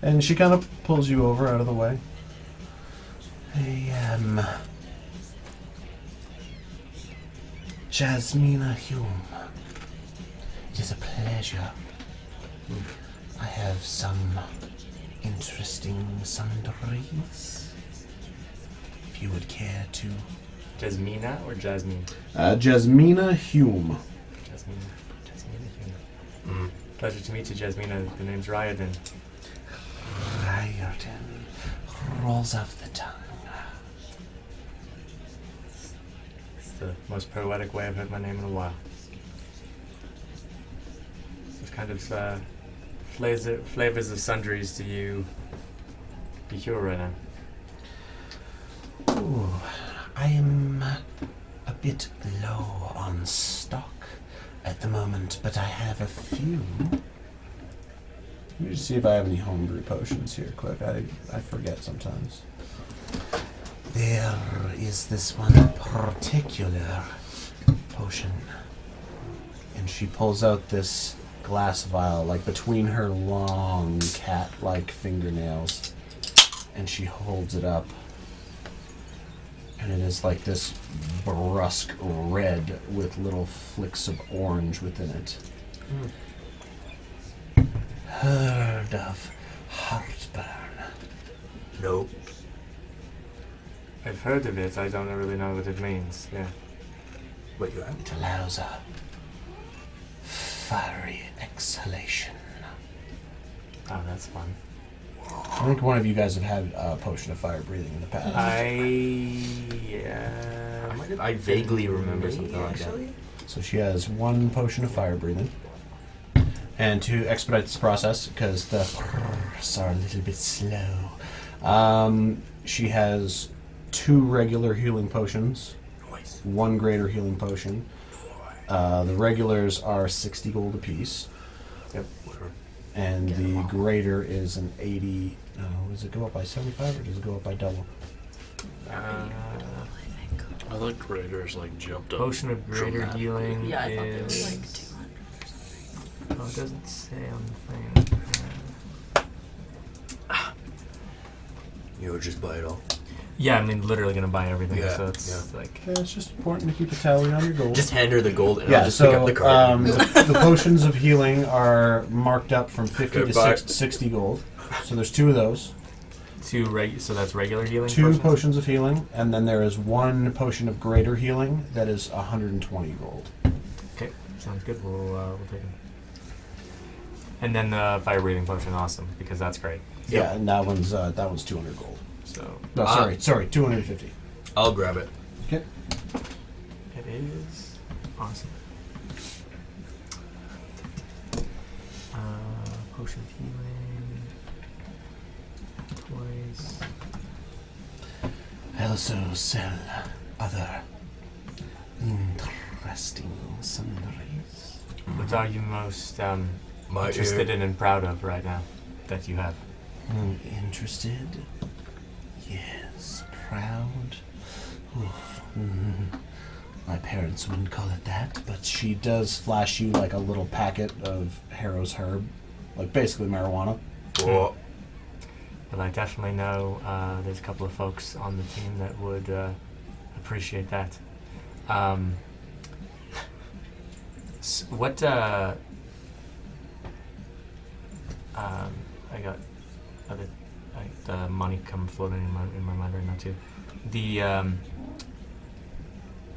And she kind of pulls you over out of the way. I am Jasmina Hume. It is a pleasure. I have some interesting sundries. If you would care to... Jasmina or Jasmine? Jasmina Hume. Jasmina Hume. Pleasure to meet you, Jasmina. The name's Riordan. Riordan. Rolls off the tongue. It's the most poetic way I've heard my name in a while. What kind of flavors of sundries do you procure right now? Ooh, I am a bit low on stock at the moment, but I have a few. Let me just see if I have any homebrew potions here quick. I forget sometimes. There is this one particular potion. And she pulls out this glass vial, like between her long cat-like fingernails. And she holds it up. And it is like this brusque red with little flicks of orange within it. Heard of heartburn? Nope. I've heard of it. I don't really know what it means. Yeah. What you have? It allows a fiery exhalation. Oh, that's fun. I think one of you guys have had a potion of fire breathing in the past. I vaguely remember something like that. So she has one potion of fire breathing. And to expedite this process, because the are a little bit slow, she has 2 regular healing potions, Nice. 1 greater healing potion. The regulars are 60 gold apiece. Yep. And the greater is an 80. No, does it go up by 75 or does it go up by double? I think Graders like jumped up. Potion of greater dramatically. healing Yeah, I thought they were is... like 200 or something. Oh, it doesn't say on the thing. You would just buy it all. Yeah, I mean, literally gonna buy everything, Yeah, so it's like... Yeah, it's just important to keep a tally on your gold. Just hand her the gold and Yeah, I'll just pick so up the card. the potions of healing are marked up from 50 to Goodbye. 60 gold. So there's 2 of those. So that's regular healing 2 potions of healing, and then there is 1 potion of greater healing that is 120 gold. Okay, sounds good. We'll take it. And then the fire breathing potion, awesome, because that's great. Yeah, and that one's 200 gold. So No, sorry, 250. I'll grab it. Okay. it is awesome. Potion of healing twice. I also sell other interesting sundries. What are you most My interested in and proud of right now that you have? Interested? Yes. Proud? My parents wouldn't call it that, but she does flash you like a little packet of Harrow's herb, like basically marijuana. Oh, But I definitely know there's a couple of folks on the team that would appreciate that. What I got the money come floating in my mind right now too. The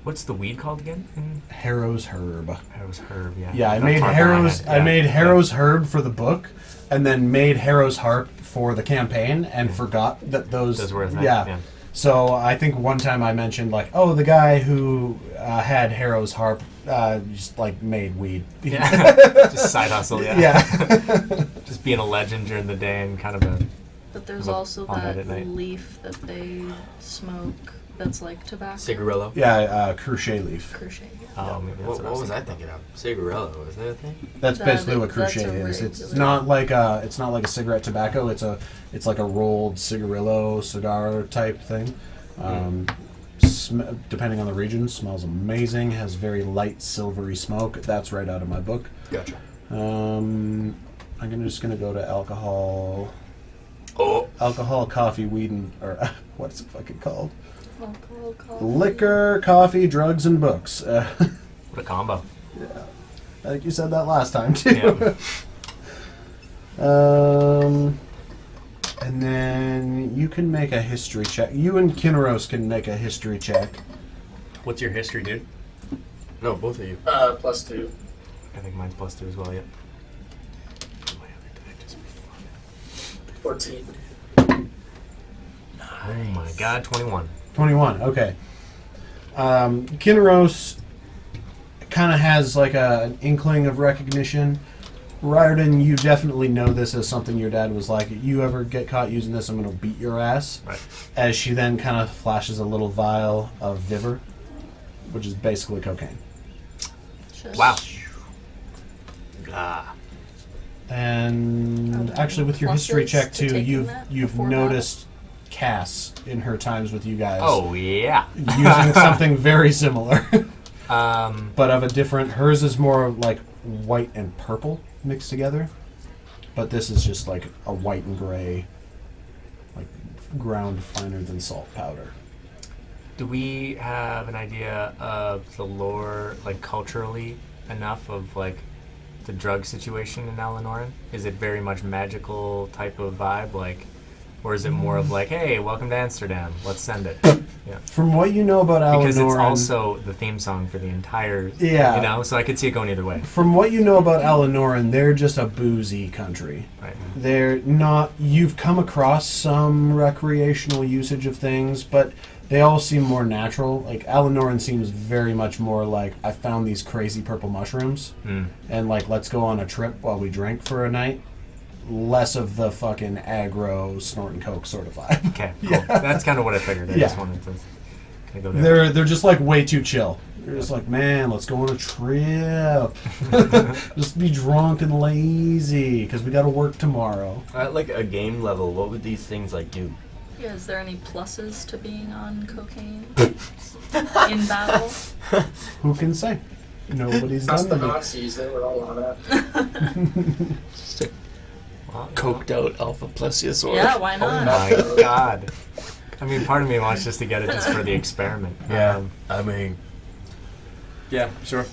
what's the weed called again? Harrow's herb. Harrow's herb. Yeah. Yeah, I Not made top of my Harrow's. head. I Yeah. made Harrow's herb for the book, and then made Harrow's harp for the campaign, and forgot that those. Those were a thing. Yeah. So I think one time I mentioned like, oh, the guy who had Harrow's harp just like made weed. Yeah. Just side hustle. Yeah. Yeah. Just being a legend during the day and kind of a. But there's Look also on that that at night. leaf that they smoke that's like tobacco. Cigarillo. Yeah, crochet leaf. Crochet. Yeah. Oh, maybe that's What was I thinking of? Cigarillo, was that a thing? That's That- basically what that's crochet a is. It's regular- not like a cigarette tobacco. It's like a rolled cigarillo cigar type thing. Depending on the region, smells amazing. Has very light silvery smoke. That's right out of my book. Gotcha. I'm just gonna go to alcohol. alcohol, coffee, weed, and... Or, what is it fucking called? Alcohol, coffee. Liquor, coffee, drugs, and books. What a combo. Yeah. I think you said that last time, too. Yeah. And then you can make a history check. You and Kinros can make a history check. What's your history, dude? No, both of you. +2. I think mine's +2 as well, yeah. 14. Oh my god, 21. 21, okay. Kinros kind of has like an inkling of recognition. Riordan, you definitely know this as something your dad was like, you ever get caught using this, I'm going to beat your ass. Right. As she then kind of flashes a little vial of Vivor, which is basically cocaine. Shit. Wow. Ah. And Are there actually, with your pluses history check to too, taking that you've before noticed Cass in her times with you guys Oh, yeah. using something very similar, Um, but of a different. Hers is more like white and purple mixed together, but this is just like a white and gray, like ground finer than salt powder. do we have an idea of the lore, like culturally enough of like the drug situation in Alanoran? Is it very much magical type of vibe, like, or is it more of like, hey, welcome to Amsterdam, let's send it? Yeah. From what you know about Alanoran, Because it's also the theme song for the entire, Yeah. you know, so I could see it going either way. from what you know about Alanoran, they're just a boozy country. Right. They're not. You've come across some recreational usage of things, but they all seem more natural. Like Alanoran seems very much more like I found these crazy purple mushrooms, and like let's go on a trip while we drink for a night. Less of the fucking aggro snorting coke sort of vibe. Okay, cool. Yeah. That's kind of what I figured. I Yeah. just wanted to kind of go there. They're just like way too chill. You're just like, man, let's go on a trip. Just be drunk and lazy because we got to work tomorrow. At like a game level, what would these things like do? Yeah, is there any pluses to being on cocaine in battle? Who can say? Nobody's That's done the it. Nazis, they were all on it. Just a Well, coked out Alpha Plesiosaur. Yeah, why Oh not? my god. I mean, part of me wants just to get it just for the experiment. Yeah. I mean, Yeah, sure.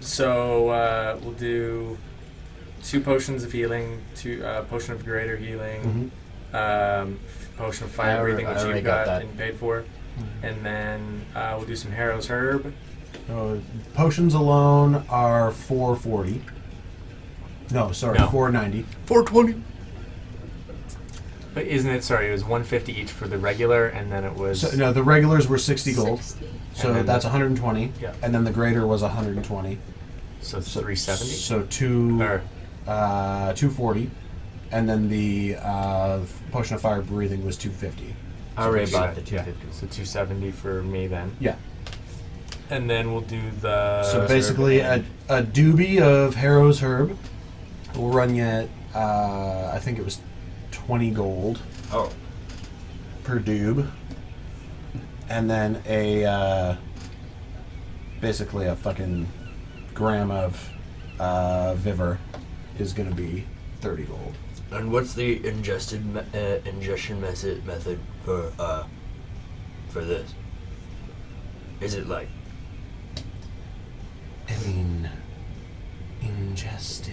So we'll do 2 potions of healing, 2 potion of greater healing, potion of fire I breathing, which already you got got that. and paid for, and then we'll do some Harrow's herb. Potions alone are 440. No, sorry, No. 490. 420. But isn't it? Sorry, it was 150 each for the regular, and then it was. So, no, the regulars were 60 gold. 60. So And then that's the- 120. Yeah. And then the greater was 120. So it's So 370. So Or 240. And then the potion of fire breathing was 250. I already So bought the yeah. 250. so 270 for me then. Yeah. And then we'll do the. So basically, a doobie of Harrow's herb will run you at, I think it was 20 gold Oh. per doob. And then basically a fucking gram of Vivor is going to be 30 gold. And what's the ingestion method for this? Is it like I mean, ingest.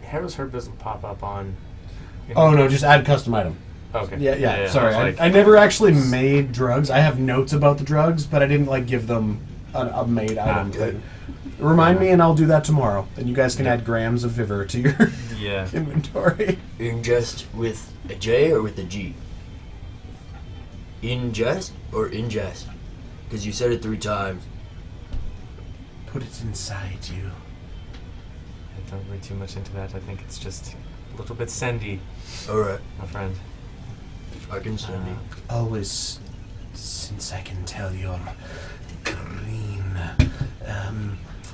Harrow's herb doesn't pop up on. Oh no, just add custom item. Okay. Yeah. Sorry, I was like- I never actually made drugs. I have notes about the drugs, but I didn't like give them a made item good. thing. Remind me, and I'll do that tomorrow. And you guys can add grams of Vivor to your Yeah. inventory. ingest with a J or with a G? Ingest or ingest? Because you said it 3 times. Put it inside you. I don't read too much into that. I think it's just a little bit sendy, Alright, my friend. I can send you. Always, since I can tell you're green,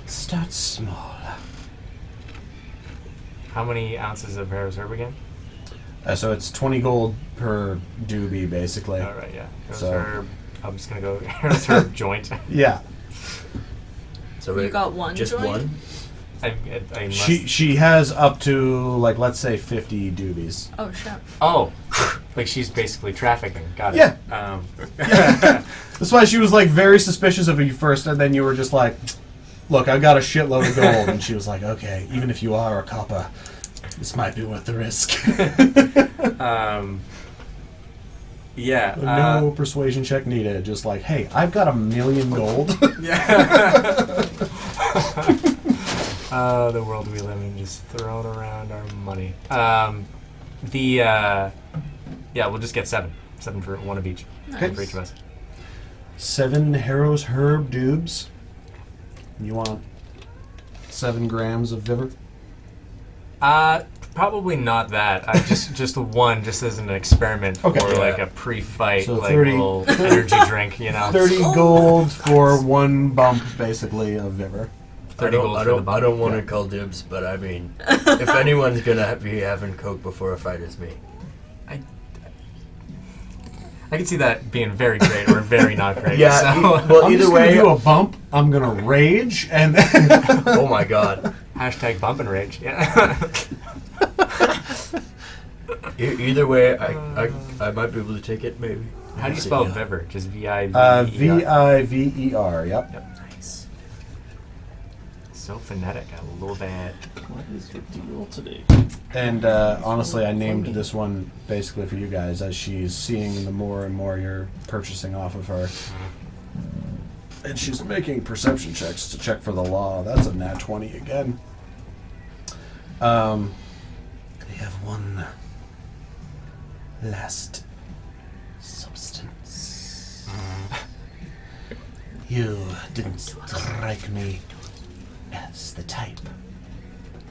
start small. How many ounces of Harrow's herb again? So it's 20 gold per doobie, basically. All right, yeah. Harrow's So- herb. I'm just gonna go Harrow's herb joint. Yeah. So You got one just joint? one? I must... She has up to, like, let's say 50 doobies. Oh shit. Oh, like she's basically trafficking. Got it. Yeah. That's why she was, like, very suspicious of you first, and then you were just like, look, I've got a shitload of gold. And she was like, okay, even if you are a copper, this might be worth the risk. Yeah. No persuasion check needed. Just like, hey, I've got 1 million gold. Yeah. The world we live in, just throwing around our money. Yeah, we'll just get 7. 7 for one of each. Okay. For each of us. 7 Harrow's Herb dubs. You want 7 grams of Viver? Probably not that. Just one, just as an experiment for like a pre-fight, So like 30 little energy drink, you know. 30 gold for 1 bump, basically, of Viver. 30 gold for the bump. I don't want to call dibs, but I mean, if anyone's gonna be having coke before a fight, it's me. I can see that being very great or very not great. Yeah. So. Well, I'm either just way. gonna do a bump. I'm gonna rage, and then Oh my god. Hashtag bump and rage. Yeah. Either way, I might be able to take it. Maybe. How do you spell Viver? Just V-I-V-E-R? Viver. Yep. Nice. So phonetic. I love that. What is your deal today? And honestly, I named this one basically for you guys, as she's seeing the more and more you're purchasing off of her. And she's making perception checks to check for the law. That's a nat 20 again. They have one last substance. You didn't strike me as the type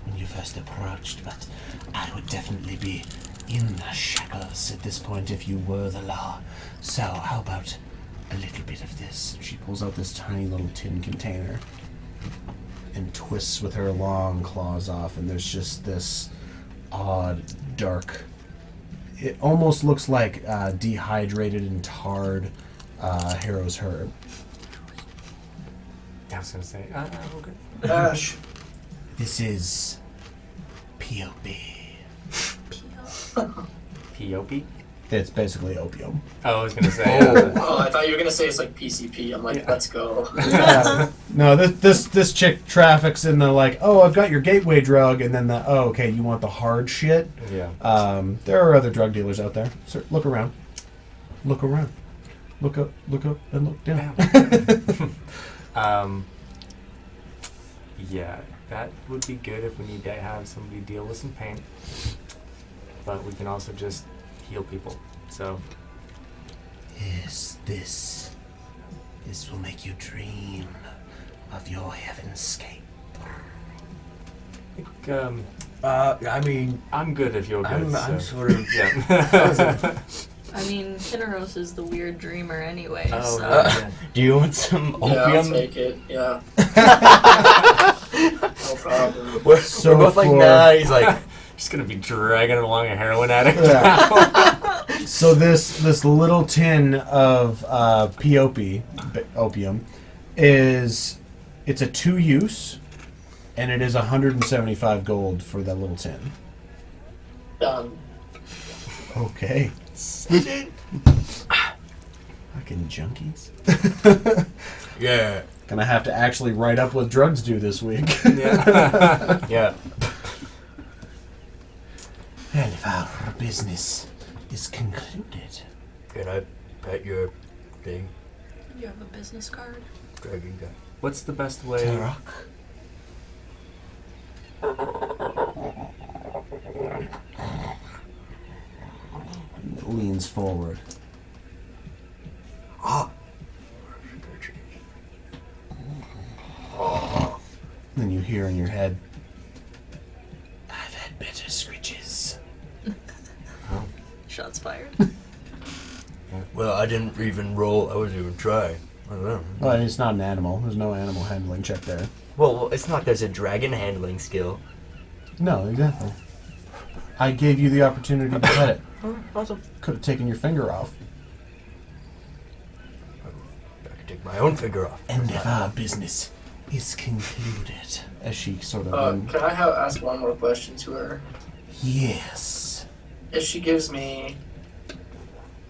when you first approached, but I would definitely be in the shackles at this point if you were the law. So how about a little bit of this? She pulls out this tiny little tin container and twists with her long claws off, and there's just this odd, dark, it almost looks like dehydrated and tarred Harrow's Herb. I was gonna say, okay. Ash. This is P.O.B. P.O.P.? It's basically opium. Oh, I was gonna say. Oh, I thought you were gonna say it's like PCP. I'm like, let's go. No, this chick traffics in the like, oh, I've got your gateway drug, and then the, oh, okay, you want the hard shit? Yeah. There are other drug dealers out there. So look around. Look around. Look up, and look down. Yeah, that would be good if we need to have somebody deal with some pain. But we can also just heal people. So Yes, this will make you dream of your heavenscape. I mean, I'm good if you're good. I'm so. sort of. Yeah. I mean, Kinneros is the weird dreamer anyway, Oh, so. yeah. Do you want some Yeah, I'll opium? take it. Yeah. No problem. We're both like, for- nah. He's like, Just gonna be dragging along a heroin addict. Yeah. So this little tin of opium it's a 2-use, and it is 175 gold for that little tin. Done. Okay. Fucking junkies. yeah, Gonna have to actually write up what drugs do this week. Yeah. yeah. Well, if our business is concluded. Can I pet your thing, You have a business card? dragon guy? What's the best way? Tarok. Leans forward. Ah. Then you hear in your head, I've had better scritches. Shots fired. Well, I didn't even roll. I wasn't even trying. I don't know. Well, it's not an animal. There's no animal handling check there. Well, it's not. There's a dragon handling skill. No, exactly. I gave you the opportunity to pet it. Awesome. Could have taken your finger off. I could take my own finger off. And if our business is concluded. As she sort of... Can I ask one more question to her? Yes. If she gives me,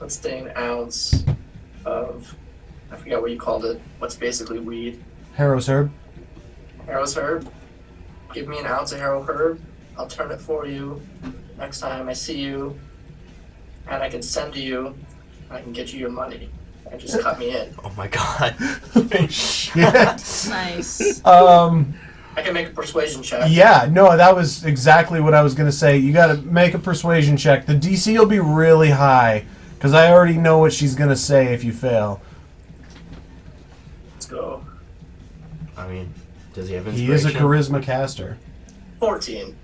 let's say, an ounce of, I forget what you called it, what's basically weed, Harrow's herb. Harrow's herb. Give me an ounce of Harrow herb. I'll turn it for you next time I see you, and I can send to you. I can get you your money. And just cut me in. Oh my god. Shit. Nice. I can make a persuasion check. Yeah, no, that was exactly what I was going to say. You got to make a persuasion check. The DC will be really high, because I already know what she's going to say if you fail. Let's go. I mean, does he have He inspiration? is a charisma caster. 14.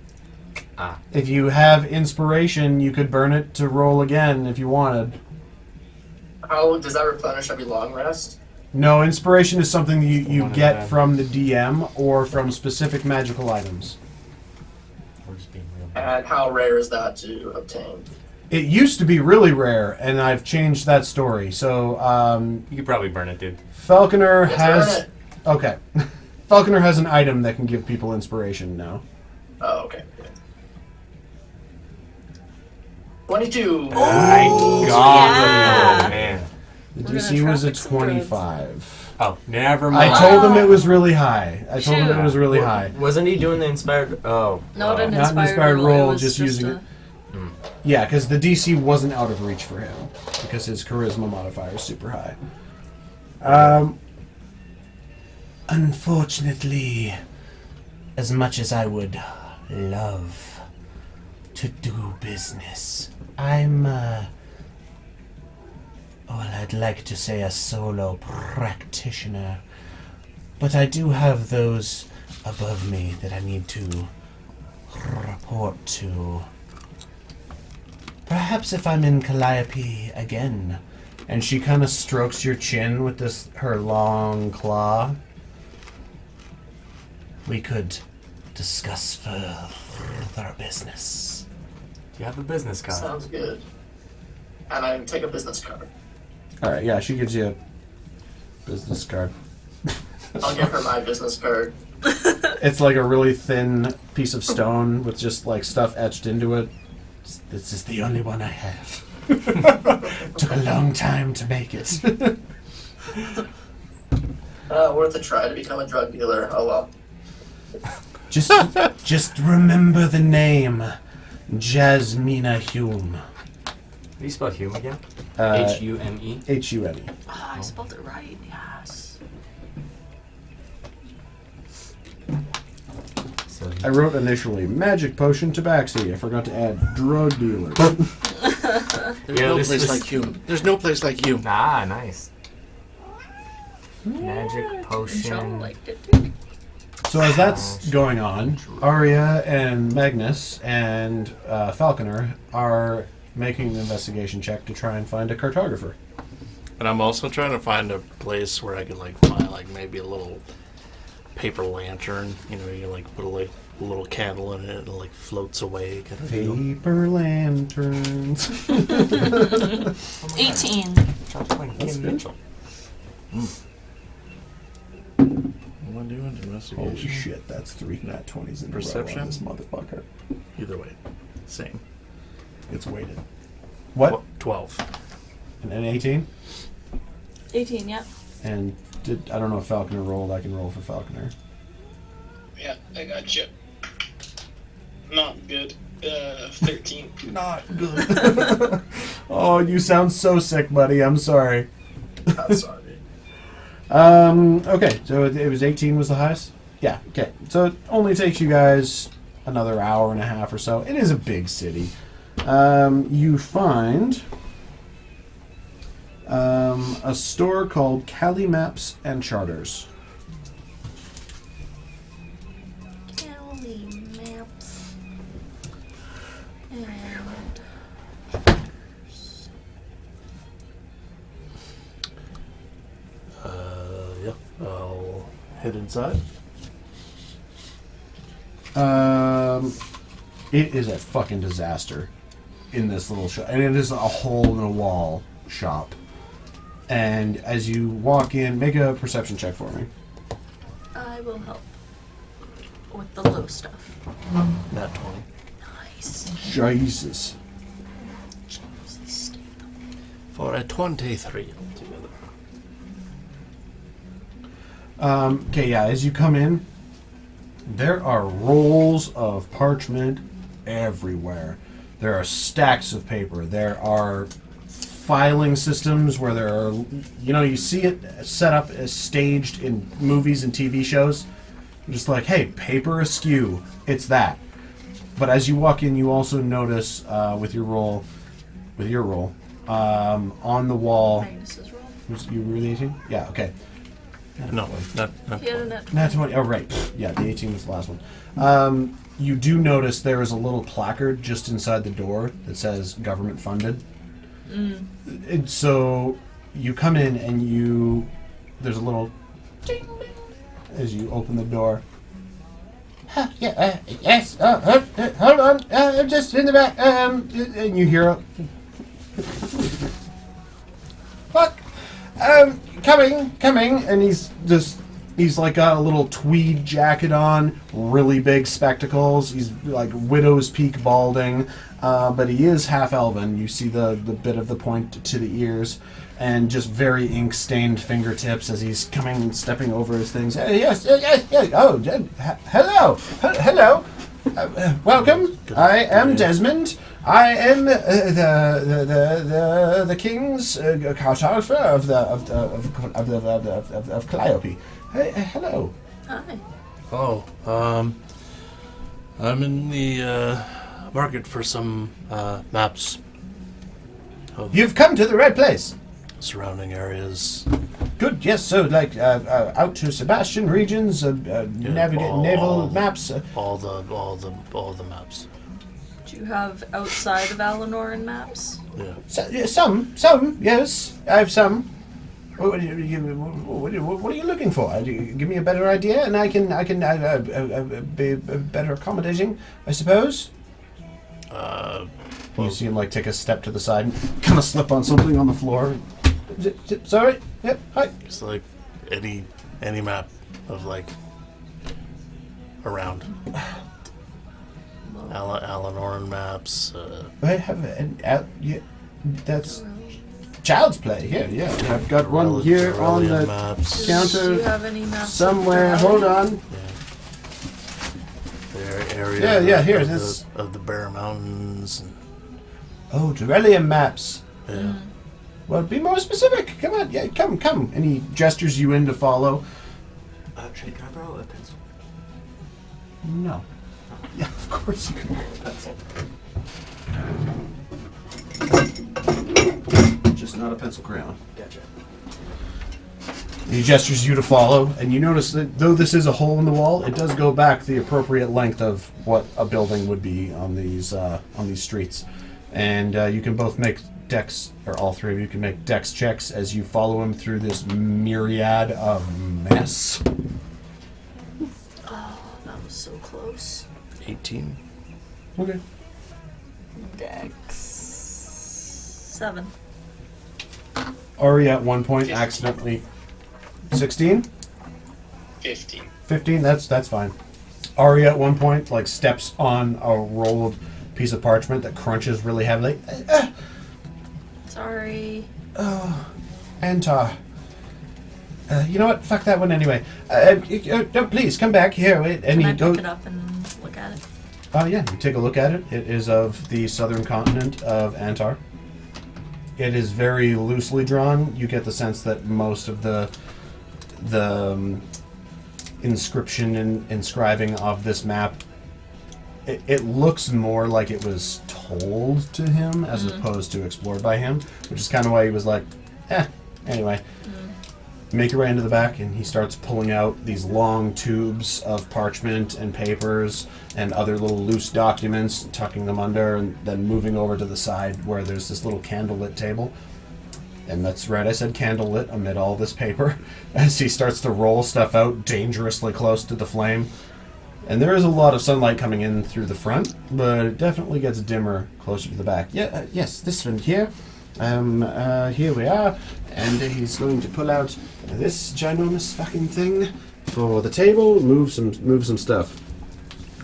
If you have inspiration, you could burn it to roll again if you wanted. How does that replenish every long rest? No, inspiration is something you One get and from the DM or from specific magical items. We're just being real. And how rare is that to obtain? It used to be really rare, and I've changed that story. So, You could probably burn it, dude. Falconer Let's has... burn it. Okay. Falconer has an item that can give people inspiration now. Oh, okay. Good. 22. My God. yeah. Oh, man. The We're DC gonna was a traffic some drugs. 25. Oh, never mind. I told him it was really high. I told him it Shoot. was really high. Wasn't he doing the inspired? Oh. Not an Not an inspired, inspired roll. roll, It was just using a- it. Yeah, because the DC wasn't out of reach for him because his charisma modifier is super high. Unfortunately, as much as I would love to do business, I'm, I'd like to say a solo practitioner, but I do have those above me that I need to report to. Perhaps if I'm in Calliope again, and she kind of strokes your chin with her long claw, we could discuss further business. Do you have a business card? Sounds good. And I take a business card. All right, yeah, she gives you a business card. I'll give her my business card. It's like a really thin piece of stone with just like stuff etched into it. This is the only one I have. Took a long time to make it. Worth a try to become a drug dealer. Oh well. Just remember the name, Jasmina Hume. How do you spell Hume again? Hume. Hume. Oh, I spelled it right. Yes. So I wrote initially magic potion tabaxi. I forgot to add drug dealer. There's Yeah, no this place is- like Hume. There's no place like Hume. Ah, nice. Magic Joe potion. liked it too. So as that's going on, Arya and Magnus and Falconer are making an investigation check to try and find a cartographer. And I'm also trying to find a place where I could like find like maybe a little paper lantern. You know, you like put a little candle in it and it like floats away. Kind of deal. Paper lanterns. 18. Sounds like Kim Mitchell. What do you want to investigation? Holy shit, that's 3 nat 20s in a row Perception? on this motherfucker. Either way, same. It's weighted. What? 12. An 18? 18, yeah. And I don't know if Falconer rolled. I can roll for Falconer. Yeah, I got you. Not good. 13. Not good. Oh, you sound so sick, buddy. I'm sorry. I'm sorry. Okay, so it was 18 was the highest? Yeah, okay. So it only takes you guys another hour and a half or so. It is a big city. You find a store called Cali Maps and Charters. Cali maps. And Yeah. I'll head inside. It is a fucking disaster in this little shop. And it is a hole in a wall shop. And as you walk in, make a perception check for me. I I will help with the low stuff. Not 20. Nice. Jesus. For a 23 altogether. Okay, yeah, as you come in, there are rolls of parchment everywhere. There are stacks of paper. There are filing systems where there are, you see it set up as staged in movies and TV shows. You're just like, hey, paper askew. It's that. But as you walk in, you also notice with your roll, on the wall. Magnus's roll. You were the 18? Yeah, okay. No, not He had a net Nat 20. Oh, right. Yeah, the 18 was the last one. You do notice there is a little placard just inside the door that says government funded. And so you come in and there's a little ding ding as you open the door. Yes. Hold on. I'm just in the back. And you hear fuck. Coming, and he's like got a little tweed jacket on, really big spectacles. He's like widow's peak balding, but he is half elven. You see the bit of the point to the ears, and just very ink-stained fingertips as he's stepping over his things. Yes. Oh, hello. Welcome. I am Desmond. I am the king's cartographer of Calliope. Hello. Hi. Oh, I'm in the market for some maps of You've come to the right place. surrounding areas. Good. Yes. So, like, out to Sebastian regions, naval maps. All the maps. Do you have outside of Alanoran maps? Yeah. Some. Yes, I have some. What are you looking for? Give me a better idea, and I can be better accommodating, I suppose. You see him like take a step to the side and kind of slip on something on the floor. Sorry. Yep. Hi. It's like any map of like around. Alanoran maps. I have that's child's play here. Yeah, I've got one here on the maps. counter Do you have any maps? somewhere. of Hold Valley? on. Their area. Yeah. Here, of this. of the Bear Mountains. And, Oh, Durelium maps. yeah. Well, be more specific. Come on. Yeah, come. And he gestures you in to follow. Actually, can I borrow a pencil? No. Yeah, of course you can borrow a pencil. Just not a pencil crayon. Gotcha. He gestures you to follow, and you notice that though this is a hole in the wall, it does go back the appropriate length of what a building would be on these streets. And you can both make dex, or all three of you can make dex checks as you follow him through this myriad of mess. Oh, that was so close. 18. Okay. Dex 7. Ari at one point accidentally 16? 15. 15, that's fine. Ari at one point like steps on a rolled piece of parchment that crunches really heavily. Sorry. Oh, Antar. You know what? Fuck that one anyway. Please come back here. And Can he I goes. pick it up and look at it? Oh yeah, you take a look at it. It is of the southern continent of Antar. It is very loosely drawn. You get the sense that most of the inscription and inscribing of this map, it looks more like it was told to him as opposed to explored by him, which is kind of why he was like, anyway. Make your way into the back, and he starts pulling out these long tubes of parchment and papers and other little loose documents, tucking them under, and then moving over to the side where there's this little candlelit table. And that's right, I said candlelit amid all this paper, as he starts to roll stuff out dangerously close to the flame. And there is a lot of sunlight coming in through the front, but it definitely gets dimmer closer to the back. Yeah, yes, this one here. Here we are. And he's going to pull out this ginormous fucking thing. for the table. Move some stuff.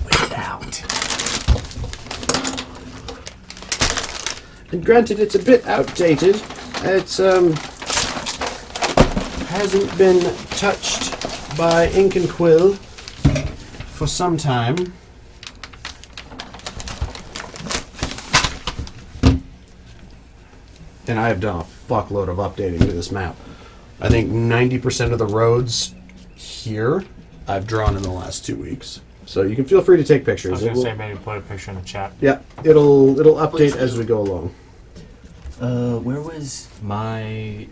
Wait out. And granted, it's a bit outdated. It's hasn't been touched by ink and quill for some time. And I have done a fuckload of updating to this map. I think 90% of the roads here I've drawn in the last 2 weeks. So you can feel free to take I pictures. was gonna say maybe put a picture in the chat. Yeah, it'll update Please as do. we go along. Where was my...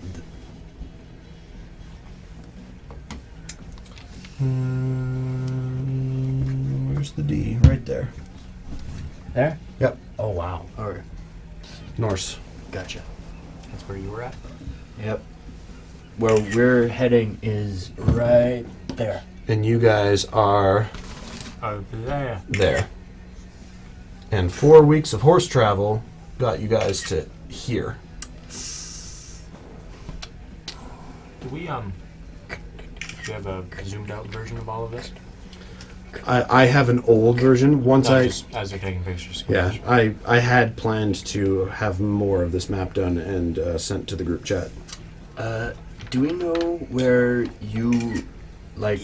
Where's the D? Right there. There? Yep. Oh, wow. Alright. Norse. Gotcha. That's where you were at. Yep. Where we're heading is right there. And you guys are Over there. there. And 4 weeks of horse travel got you guys to here. Do we have a zoomed out version of all of this? I have an old version. Once No, I just as you're taking pictures. yeah, I had planned to have more of this map done and sent to the group chat. Do we know where you, like,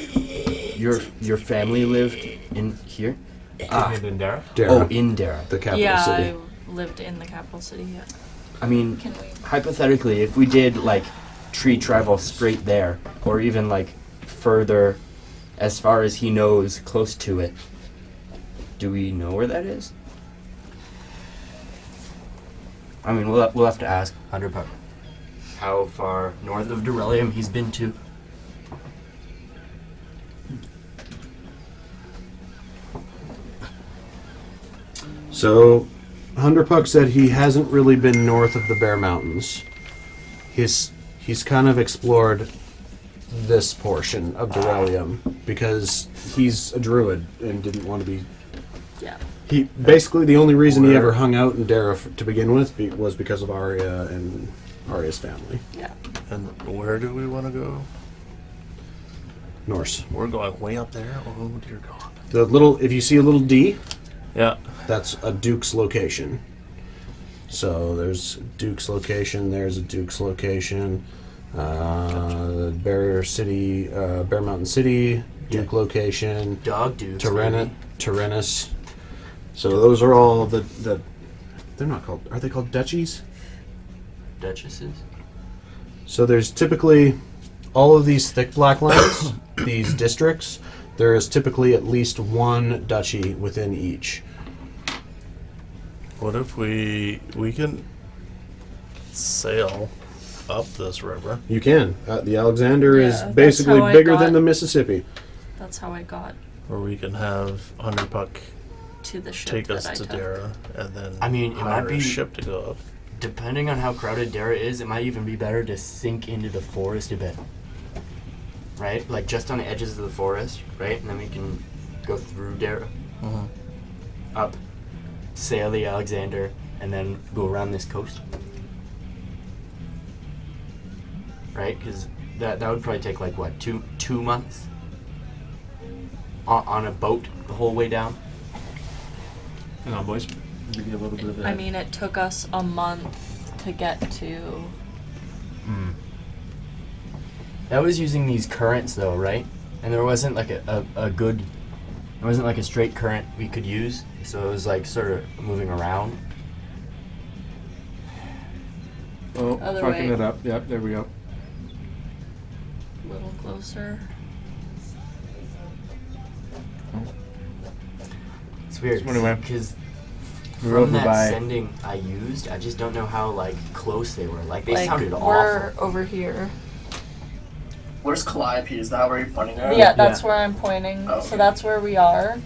your family lived in here? In Dara? Dara, Oh, in Dara. the capital Yeah, city. I lived in the capital city. Yeah. I mean, Can we? hypothetically, if we did, like, tree travel straight there, or even, like, further as far as he knows, close to it, do we know where that is? I mean, we'll have to ask 100 how far north of Durelium he's been to. So, Hunderpuck said he hasn't really been north of the Bear Mountains. He's kind of explored this portion of Durelium because he's a druid and didn't want to be. Yeah. He basically the only reason he Where- ever hung out in Dara to begin with was because of Arya and Arya's family. Yeah. And where do we want to go? Norse. We're going way up there. Oh dear God. The little, if you see a little D, Yeah. that's a Duke's location. So there's Duke's location. There's a Duke's location. Bear City, Bear Mountain City, Duke location. Dog dudes. Tyrannus. So those are all the. They're not called. Are they called duchies? Duchesses. So there's typically all of these thick black lines, these districts. There is typically at least one duchy within each. What if we can sail up this river? You can. The Alexander Yeah, is that's basically how I bigger got- than the Mississippi. That's how I got Or we can have Hunderpuck to the ship take that us I to took. Dara and then I mean, it hire might be- a ship to go up. Depending on how crowded Dara is, it might even be better to sink into the forest a bit. Right? Like just on the edges of the forest, right? And then we can go through Dara, Mhm. up, sail the Alexander, and then go around this coast. Right? Because that would probably take like what, two months? On a boat the whole way down? Hang on, boys. Give you a little bit of I mean, it took us a month to get to. That was using these currents though, right? And there wasn't like a good, there wasn't like a straight current we could use, so it was like sort of moving around. Oh, Other fucking way. it up. Yep, there we go. A little closer. It's weird, So anyway, because we're from over that by- sending I used, I just don't know how like close they were. Like they Like sounded we're awful. over here. Where's Calliope? Is that where you're pointing at? Yeah, that's Yeah. where I'm pointing. Oh, So okay. that's where we are.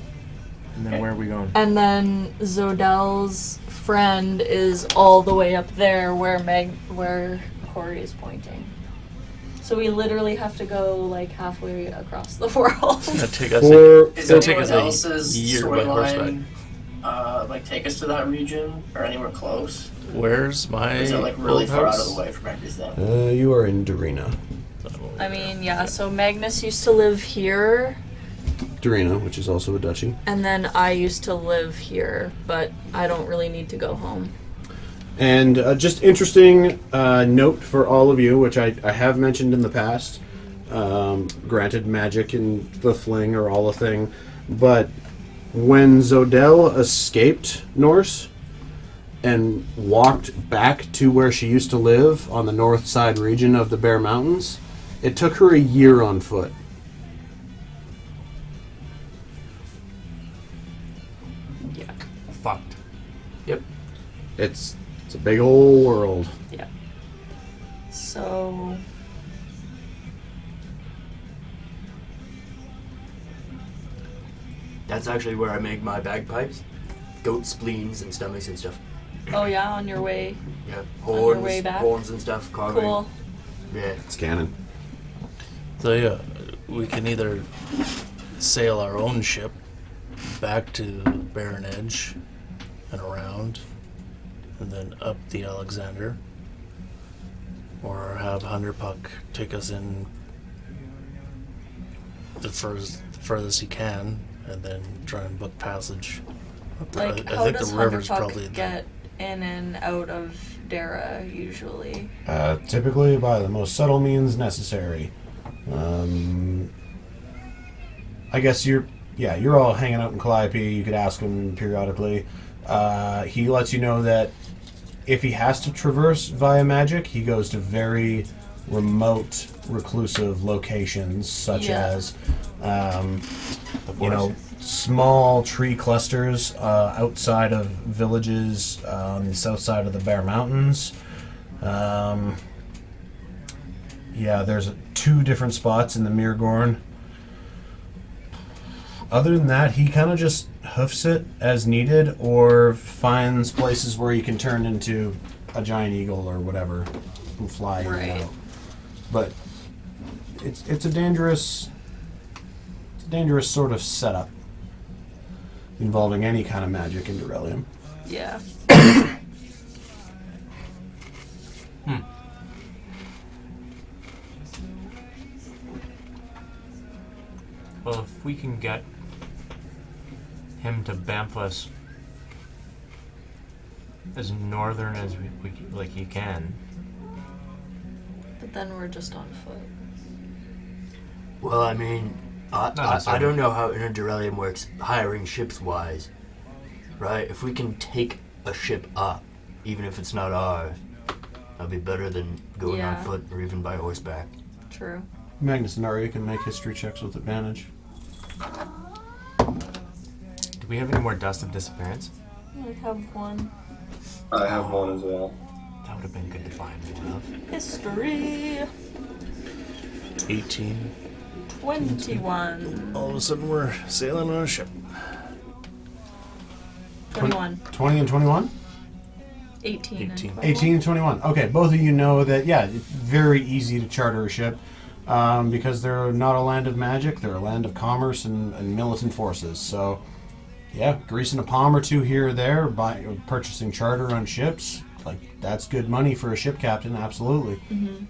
And then where are we going? And then Zodel's friend is all the way up there where Corey is pointing. So we literally have to go like halfway across the world. It's gonna take us For Is It'll take anyone us a else's year by horseback. storyline like take us to that region or anywhere close? Where's Or my is it like really old far out house? of the way from everything? You are in Darina. I mean, yeah, so Magnus used to live here, Dorina, which is also a duchy. and then I used to live here, but I don't really need to go home. And just interesting note for all of you, which I have mentioned in the past. Granted, magic and the fling are all a thing, but when Zodell escaped Norse and walked back to where she used to live on the north side region of the Bear Mountains, it took her a year on foot. Yeah. Fucked. Yep. It's a big old world. Yeah. So... That's actually where I make my bagpipes. Goat spleens and stomachs and stuff. Oh yeah, on your way. Yeah, On your horns, way back? horns and stuff. Carving. Cool. Yeah. It's canon. So yeah, we can either sail our own ship back to Barren Edge and around, and then up the Alexander, or have Hunderpuck take us in the furthest he can, and then try and book passage. Like, I how think does the river's Hunderpuck probably get in and out of Dara usually? Typically by the most subtle means necessary. I guess you're all hanging out in Calliope. You could ask him periodically. He lets you know that if he has to traverse via magic, he goes to very remote, reclusive locations, such as, small tree clusters outside of villages on the south side of the Bear Mountains. There's 2 different spots in the Mirgorn. Other than that, he kind of just hoofs it as needed, or finds places where he can turn into a giant eagle or whatever and fly in and out. But it's a dangerous sort of setup involving any kind of magic in Durelium. Yeah. Well, if we can get him to bamf us as northern as we like he can. But then we're just on foot. Well, I mean, I don't know how Inner Durelium works hiring ships wise, right? If we can take a ship up, even if it's not ours, that'll be better than going on foot or even by horseback. True. Magnus and Arya can make history checks with advantage. Do we have any more dust of disappearance? I have one. I have one as well. That would have been good to find more of. History. 18. 21. All of a sudden, we're sailing on a ship. 21. 20 and 21? 18. 18. And 21. 18 and 21. Okay, both of you know that, it's very easy to charter a ship because they're not a land of magic, they're a land of commerce and militant forces. So, greasing a palm or two here or there, purchasing charter on ships, that's good money for a ship captain, absolutely. Mm-hmm.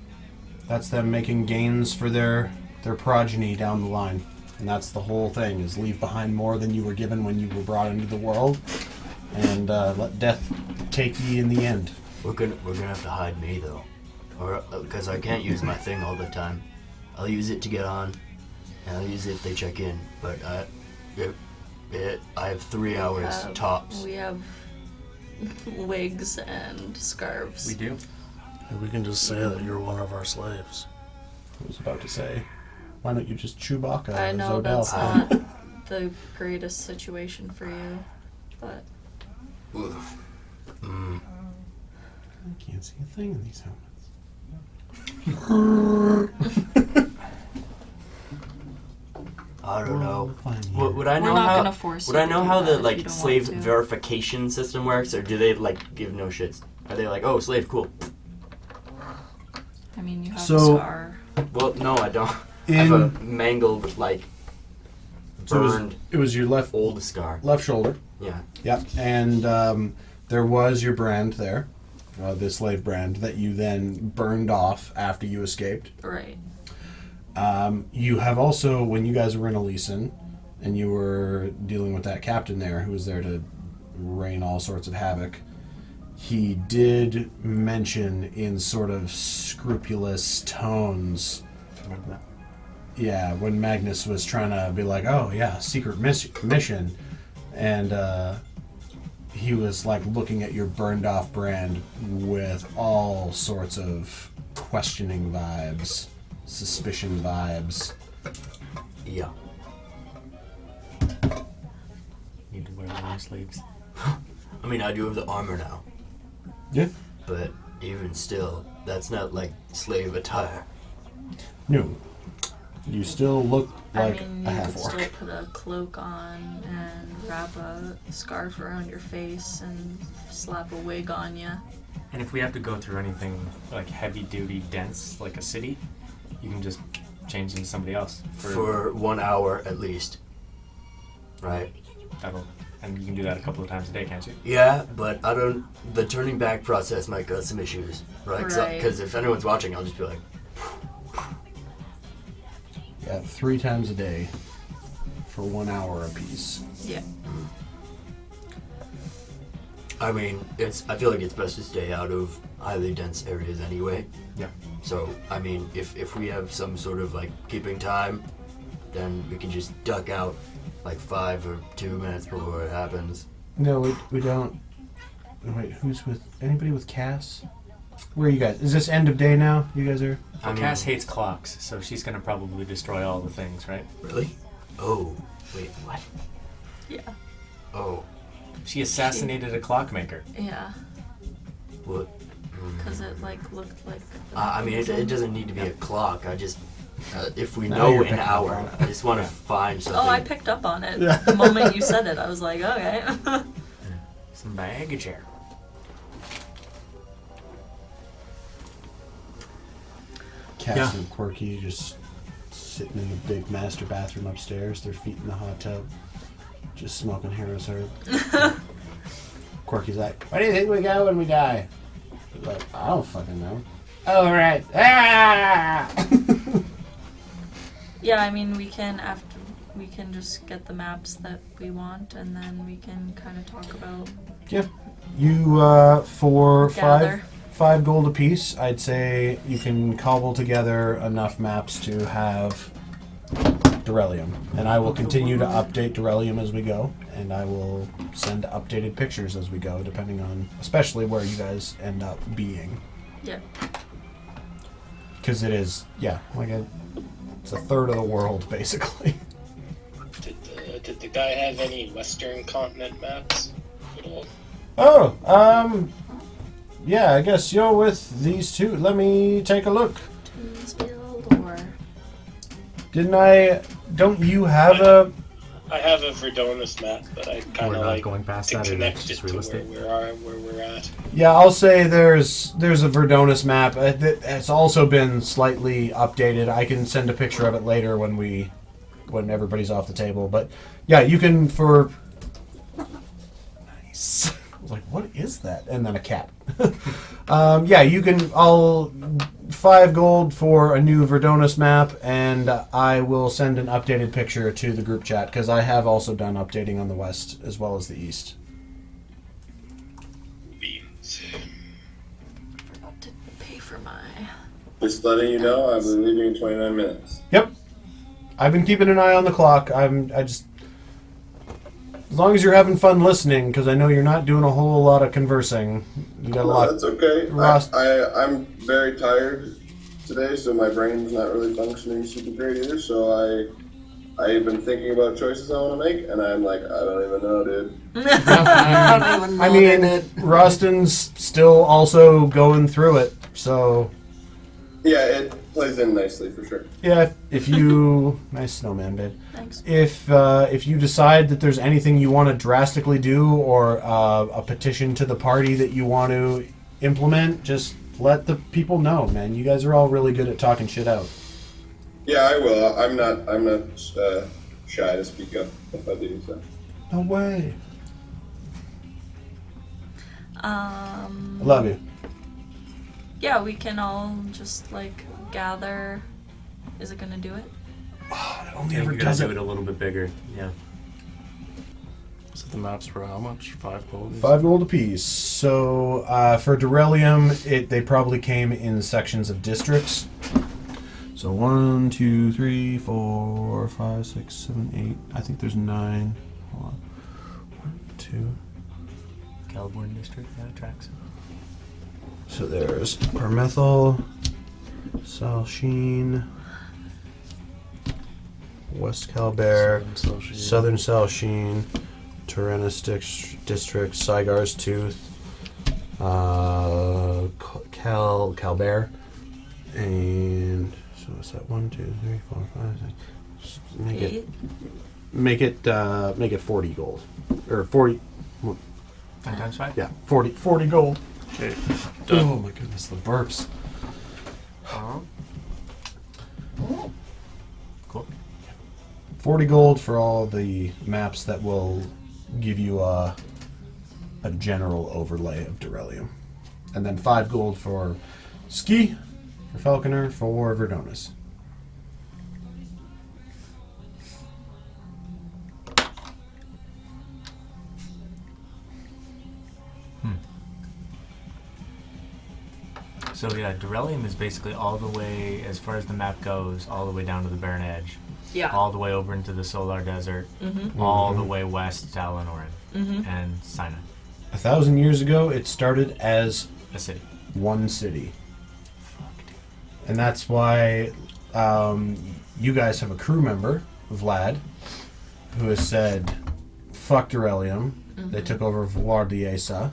That's them making gains for their progeny down the line. And that's the whole thing, is leave behind more than you were given when you were brought into the world, and let death take ye in the end. We're gonna have to hide me though, or because I can't use my thing all the time. I'll use it to get on, and I'll use it if they check in. But I have 3 hours tops. We have wigs and scarves. We do. We can just say that you're one of our slaves. I was about to say, why don't you just Chewbacca? I know Zodell? that's not the greatest situation for you, but I can't see a thing in these helmets. I don't know. Fine, Would I know we're not how? gonna force Would you I to know do how that the if you don't slave want to. verification system works, or do they give no shits? Are they oh, slave, cool? I mean, you have So- a scar. Well, no, I don't. I have a mangled, So burned it was your left old scar. shoulder. Yeah. Yep, and there was your brand there, the slave brand that you then burned off after you escaped. Right. You have also, when you guys were in Elysian, and you were dealing with that captain there who was there to rain all sorts of havoc, he did mention in sort of scrupulous tones. Yeah, when Magnus was trying to be like, oh yeah, secret mission, and he was like looking at your burned off brand with all sorts of questioning vibes, suspicion vibes. Yeah. Need to wear long sleeves. I mean, I do have the armor now. Yeah. But even still, that's not like slave attire. No. You still look like I mean, a you could half-orc. still put a cloak on and wrap a scarf around your face and slap a wig on you. And if we have to go through anything like heavy duty, dense, like a city, you can just change into somebody else. For 1 hour at least. Right? And you can do that a couple of times a day, can't you? Yeah, but the turning back process might cause some issues, right? Right. Because if anyone's watching, I'll just be like, Yeah, 3 times a day for 1 hour apiece. Yeah. I mean, I feel like it's best to stay out of highly dense areas anyway. Yeah. So, I mean, if we have some sort of like keeping time, then we can just duck out like 5 or 2 minutes before it happens. No, we don't. Wait, who's with... Anybody with Cass? Where are you guys? Is this end of day now? You guys are... Well, Cass hates clocks, so she's going to probably destroy all the things, right? Really? Oh, wait, what? Yeah. Oh, She assassinated a clockmaker. Yeah. what? Because it, like, looked like... I mean, it doesn't need to be a clock. I just... if we Now know you're an picking up hour, on it. I just want to find something. Oh, I picked up on it. The moment you said it, I was like, okay. Some baggage here. Cass and Quirky just sitting in the big master bathroom upstairs, their feet in the hot tub, just smoking Harrow's herb. Quirky's like, what do you think we got when we die? He's like, I don't fucking know. Oh, right. Ah! Yeah, I mean, we can just get the maps that we want, and then we can kind of talk about... Yeah. You, for Gather. five gold apiece, I'd say you can cobble together enough maps to have Durelium. And I will continue to update Durelium as we go, and I will send updated pictures as we go, depending on, especially where you guys end up being. Yeah. Because it is, it's a third of the world, basically. Did the guy have any Western continent maps at all? Oh, yeah, I guess you're with these two. Let me take a look. Don't you have a... I have a Verdonis map, but I kind We're of not like going past to that, or connect that's it just to real where estate? we're at. Yeah, I'll say there's a Verdonis map. It's also been slightly updated. I can send a picture of it later when everybody's off the table. But yeah, you can for... Nice. I was like, what is that? And then a cat. Yeah, you can... I'll 5 gold for a new Verdonis map, and I will send an updated picture to the group chat, because I have also done updating on the west as well as the east. Beans. Forgot to pay for my... Just letting you know, I'll be leaving in 29 minutes. Yep. I've been keeping an eye on the clock. As long as you're having fun listening, because I know you're not doing a whole lot of conversing. You got a lot. That's okay. Ross- I'm very tired today, so my brain's not really functioning super great either. So I've been thinking about choices I want to make, and I'm like, I don't even know, dude. I mean, Roston's still also going through it, so Yeah, it plays in nicely for sure. yeah. If you nice snowman, babe. Thanks. If you decide that there's anything you want to drastically do, or a petition to the party that you want to implement, just let the people know, man. You guys are all really good at talking shit out. Yeah, I will. I'm not shy to speak up if I do so. No way. I Um... love you. Yeah, we can all just, like, gather Is it gonna do it? Oh, it only Yeah, ever you gotta does do it. it a little bit bigger. Yeah. So the maps were how much? 5 gold? 5 gold apiece. So for Durellium, they probably came in sections of districts. So 1, 2, 3, 4, 5, 6, 7, 8. I think there's 9. Hold on. 1, 2. Caliborn district, that tracks. So there's Permethyl, Salsheen, West Calbear, Southern Salsheen, Tyrannus District, Sygar's Tooth, Calbear, and so what's that? 1, 2, 3, 4, 5, 6. Make it 40 gold, or 40. 10 times 5? Yeah, 40 gold. Okay. Oh my goodness, the burps. Cool. 40 gold for all the maps that will give you a general overlay of Durellium. And then 5 gold for Ski, for Falconer, for Verdonis. So yeah, Durellium is basically all the way, as far as the map goes, all the way down to the Barren Edge. Yeah. All the way over into the Solar Desert. All the way west to Alanoran and Sinai. 1,000 years ago, it started as A city. one city. And that's why you guys have a crew member, Vlad, who has said, fuck Durellium. They took over Voir-Diesa.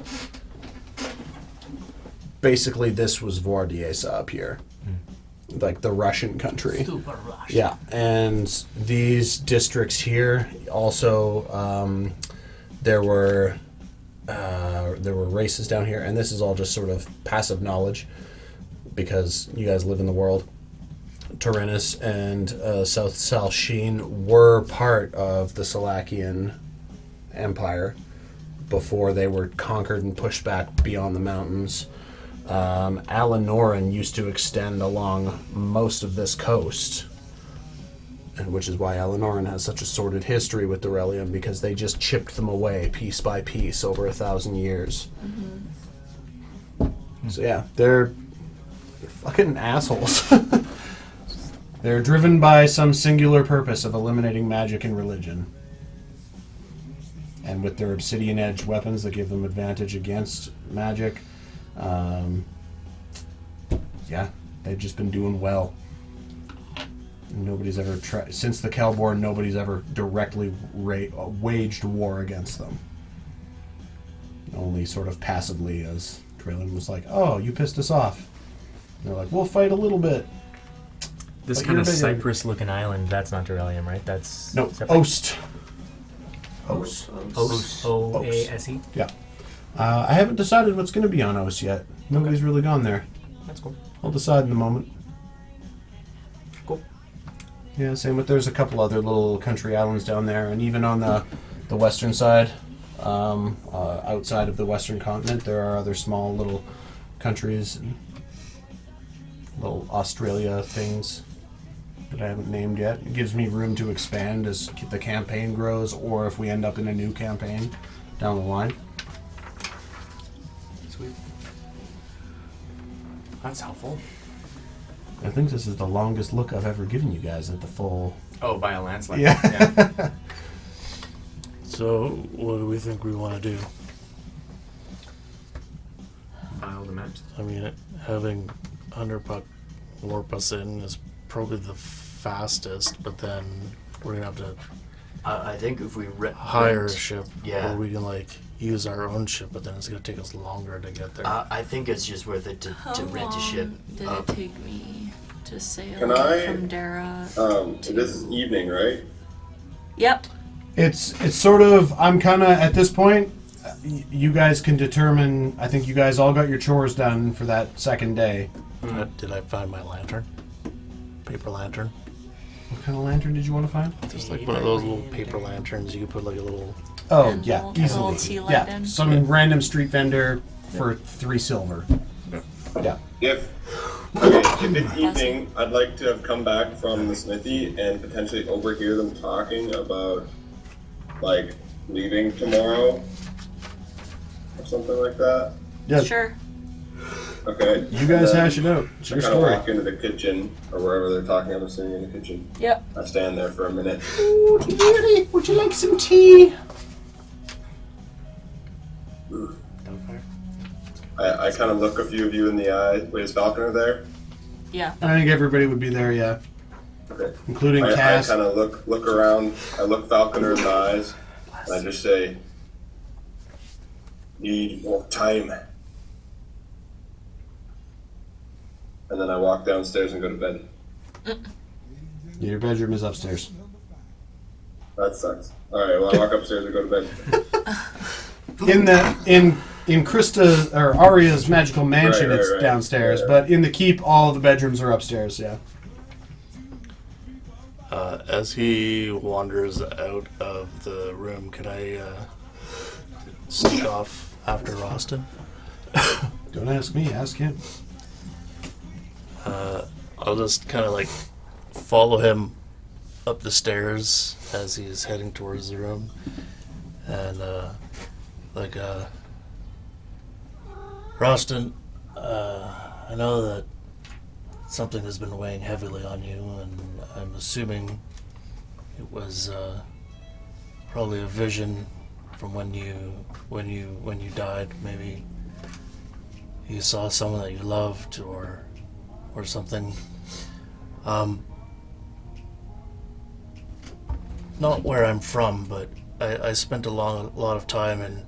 Basically, this was Voir-Diesa up here. Like the Russian country. Super Rush. Yeah, and these districts here also, there were races down here, and this is all just sort of passive knowledge because you guys live in the world. Tyrannus and South Salsheen were part of the Salakian Empire before they were conquered and pushed back beyond the mountains. Alanoran used to extend along most of this coast, and which is why Alanoran has such a sordid history with Durellium, because they just chipped them away piece by piece over 1,000 years. So yeah, they're fucking assholes. They're driven by some singular purpose of eliminating magic and religion. And with their obsidian edge weapons that give them advantage against magic, yeah, they've just been doing well. Nobody's ever tried, since the Calborn, nobody's ever directly waged war against them. Only sort of passively, as Traylon was like, oh, you pissed us off. And they're like, we'll fight a little bit. This But kind of you're bigger. Cypress-looking island, that's not Durellium, right? That's No, separate. Oast. Oast. Oast. O-A-S-E? Yeah. I haven't decided what's going to be on Oast yet. Nobody's really gone there. That's cool. I'll decide in a moment. Cool. Yeah, same with, there's a couple other little country islands down there, and even on the western side, outside of the western continent, there are other small little countries and little Australia things that I haven't named yet. It gives me room to expand as the campaign grows, or if we end up in a new campaign down the line. Sweet. That's helpful. I think this is the longest look I've ever given you guys at the full... Oh, by a landslide. Yeah. So, what do we think we want to do? File the maps. I mean, having Underpuck warp us in is probably the fastest, but then we're going to have to I think if we hire a rent- ship, yeah. or we can, use our own ship, but then it's going to take us longer to get there. I think it's just worth it to rent a ship. Did it take me to sail Can I- from Dara? This is evening, right? Yep. It's sort of, I'm kind of, at this point, you guys can determine, I think you guys all got your chores done for that second day. Did I find my lantern? Paper lantern? What kind of lantern did you want to find? Just like one of those little paper lanterns. You could put like a little... Oh, And yeah, little easily. tea light Yeah, in. some random street vendor for 3 silver. Yeah. If Okay, if it's evening, I'd like to have come back from the smithy and potentially overhear them talking about, like, leaving tomorrow or something like that. Yeah. Sure. Okay. You guys hash it out. It's I your kind of story. walk into the kitchen or wherever they're talking. I'm sitting in the kitchen. Yep. I stand there for a minute. Ooh, dearie, would you like some tea? I kind of look a few of you in the eye. Wait, is Falconer there? Yeah. I think everybody would be there, yeah. Okay. Including I Cass. kind of look around. I look Falconer in the eyes, and I just say, "Need more time." And then I walk downstairs and go to bed. Your bedroom is upstairs. That sucks. All right, well I walk upstairs and go to bed. In Krista or Arya's magical mansion, Right, it's right. downstairs, Yeah. but in the keep, all the bedrooms are upstairs. Yeah. As he wanders out of the room, can I sneak off after Roston? Don't ask me. Ask him. I'll just kind of like follow him up the stairs as he's heading towards the room, and Roston, I know that something has been weighing heavily on you, and I'm assuming it was probably a vision from when you died. Maybe you saw someone that you loved, or something. Not where I'm from, but I spent a lot of time in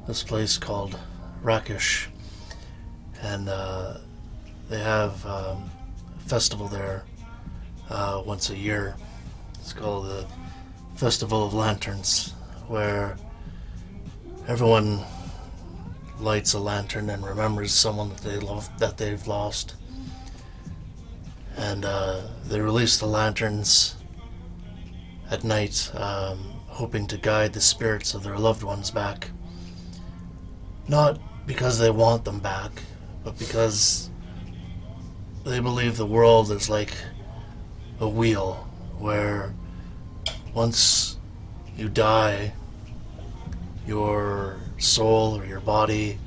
this place called Rakish, and they have a festival there once a year. It's called the Festival of Lanterns, where everyone lights a lantern and remembers someone that they love, that they've lost. And they release the lanterns at night, hoping to guide the spirits of their loved ones back. Not because they want them back, but because they believe the world is like a wheel where once you die, your soul or your body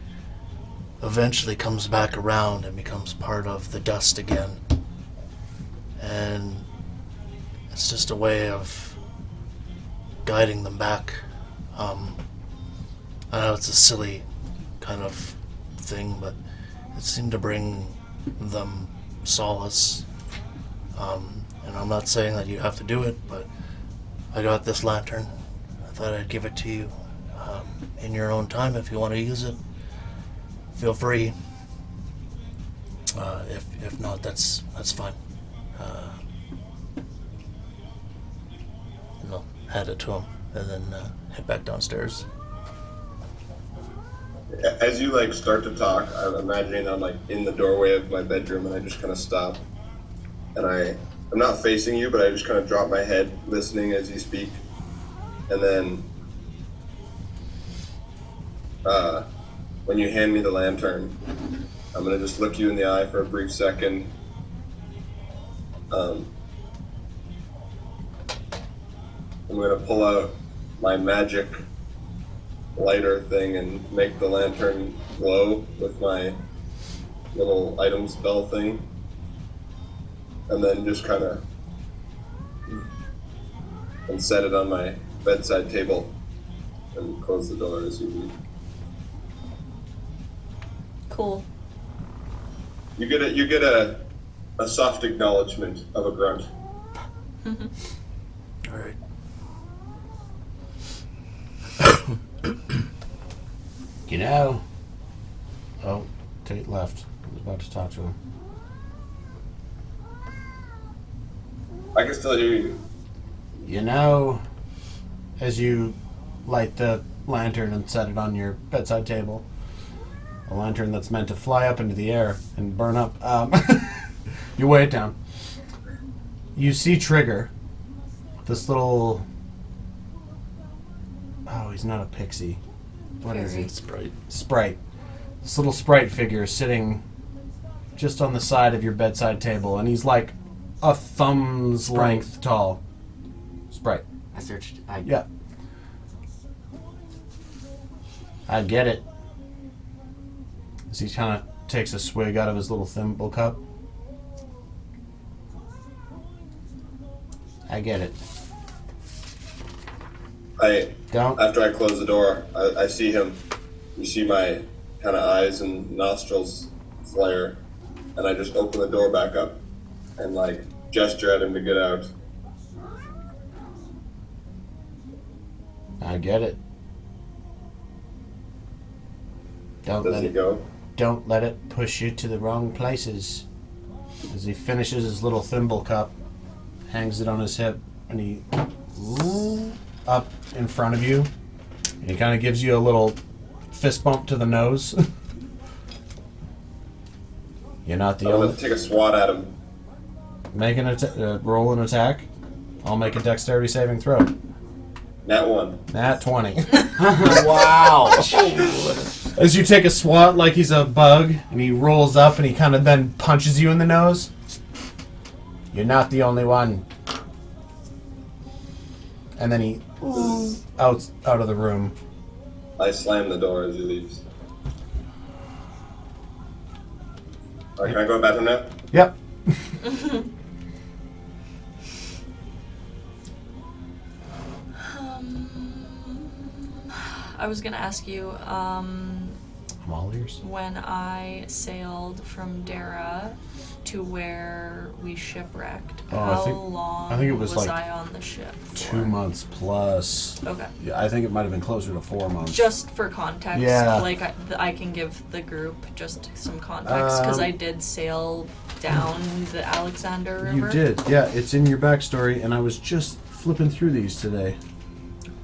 eventually comes back around and becomes part of the dust again. And it's just a way of guiding them back. I know it's a silly kind of thing, but it seemed to bring them solace. And I'm not saying that you have to do it, but I got this lantern. I thought I'd give it to you in your own time. If you want to use it, feel free. If not, that's fine. And I'll hand it to him and then head back downstairs. As you like start to talk, I'm imagining I'm like in the doorway of my bedroom, and I just kind of stop, and I'm not facing you, but I just kind of drop my head, listening as you speak, and then when you hand me the lantern, I'm gonna just look you in the eye for a brief second. I'm gonna pull out my magic lighter thing and make the lantern glow with my little item spell thing, and then just kind of and set it on my bedside table and close the door as you leave. Cool. You get a soft acknowledgement of a grunt. All right. You know. Oh, Tate left. I was about to talk to him. I can still hear you. You know, as you light the lantern and set it on your bedside table, a lantern that's meant to fly up into the air and burn up, you weigh it down. You see Trigger, this little... Oh, he's not a pixie. What is he? Sprite. Sprite. This little sprite figure sitting just on the side of your bedside table, and he's like a thumb's length tall. Sprite. I searched. Yeah. I get it. As he kind of takes a swig out of his little thimble cup. I get it. Don't. After I close the door, I see him. You see my kind of eyes and nostrils flare, and I just open the door back up and like gesture at him to get out. I get it. Does he go? Don't let it push you to the wrong places. As he finishes his little thimble cup, hangs it on his hip, and he up in front of you, and he kind of gives you a little fist bump to the nose. You're not the I'm only. gonna take a swat at him. Make an roll an attack. I'll make a dexterity saving throw. Nat 1. Nat 20. Wow. As you take a swat like he's a bug, and he rolls up and he kind of then punches you in the nose. You're not the only one. And then he out of the room. I slam the door as he leaves. Alright, can I go to the bathroom now? Yep. I was gonna ask you, I'm all ears. when I sailed from Dara to where we shipwrecked, how long I think it was like I on the ship for? 2 months plus. Okay. Yeah, I think it might have been closer to 4 months. Just for context, Yeah. like I can give the group just some context because I did sail down the Alexander River. You did, yeah. It's in your backstory, and I was just flipping through these today.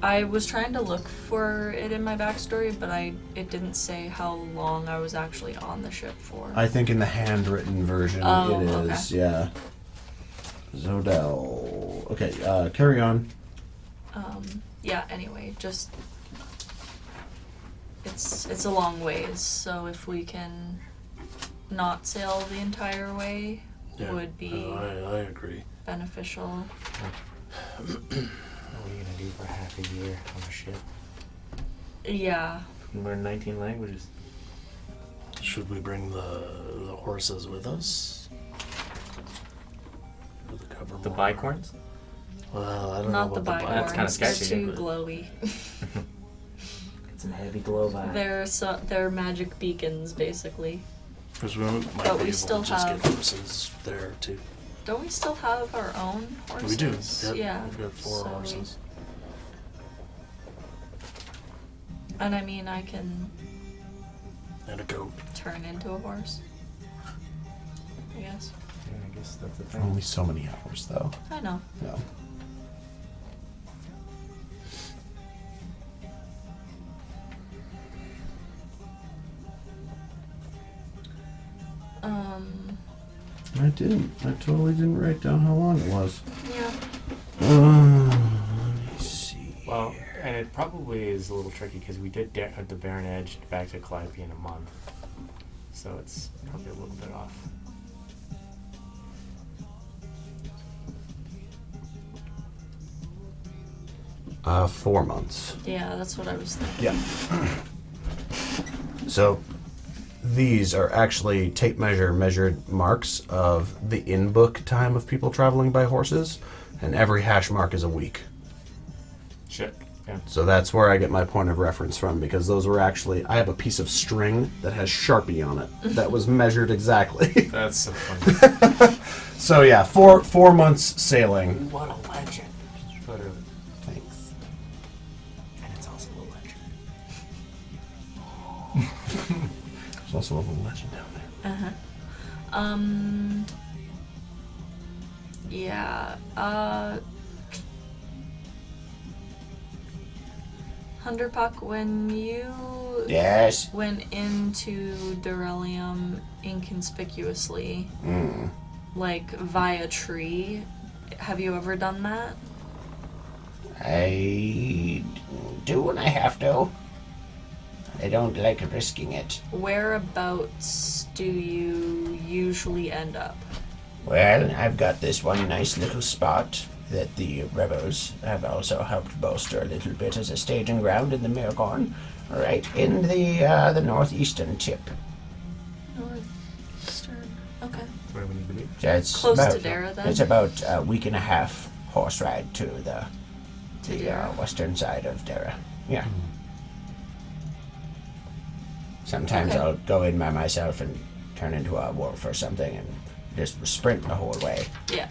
I was trying to look for it in my backstory, but it didn't say how long I was actually on the ship for. I think in the handwritten version it is, yeah. Zodel. Okay, carry on. Yeah, anyway, just it's a long ways, so if we can not sail the entire way would be I agree. beneficial. What are you gonna do for half a year on a ship? Yeah. Learn 19 languages. Should we bring the horses with us? For the cover The more? bicorns? Well, I don't Not know the about the bicorns. That's kinda sketchy, They're too but- glowy. Some heavy glow vibe. They're magic beacons, basically. Because we might But be we able still to just have- get horses there too. Don't we still have our own horses? We do. Yep. Yeah. We've got 4 so horses. And I mean, I can And a goat. turn into a horse. I guess. Yeah, I guess that's the For thing. only so many hours, though. I know. No. I didn't. I totally didn't write down how long it was. Yeah. Let me see. Well, and it probably is a little tricky because we did the Barren Edge back to Calliope in a month. So it's probably a little bit off. Uh, 4 months. Yeah, that's what I was thinking. Yeah. So these are actually tape measured marks of the in-book time of people traveling by horses, and every hash mark is a week. Shit. Yeah. So that's where I get my point of reference from, because those were actually, I have a piece of string that has Sharpie on it that was measured exactly. That's so funny. So yeah, 4 months sailing. What a legend. Literally. Thanks. And it's also a legend. There's also a little legend down there. Yeah. Hunderpuck, when you Yes. went into Durelium inconspicuously, like via tree, have you ever done that? I do when I have to. I don't like risking it. Whereabouts do you usually end up? Well, I've got this one nice little spot that the rebels have also helped bolster a little bit as a staging ground in the Mirgorn, right in the northeastern tip. Northeastern. Okay. That's where we need to be. So it's Close about, to Dara, then? It's about a week and a half horse ride to the Dara. western side of Dara. Yeah. Sometimes Okay. I'll go in by myself and turn into a wolf or something and just sprint the whole way. Yeah.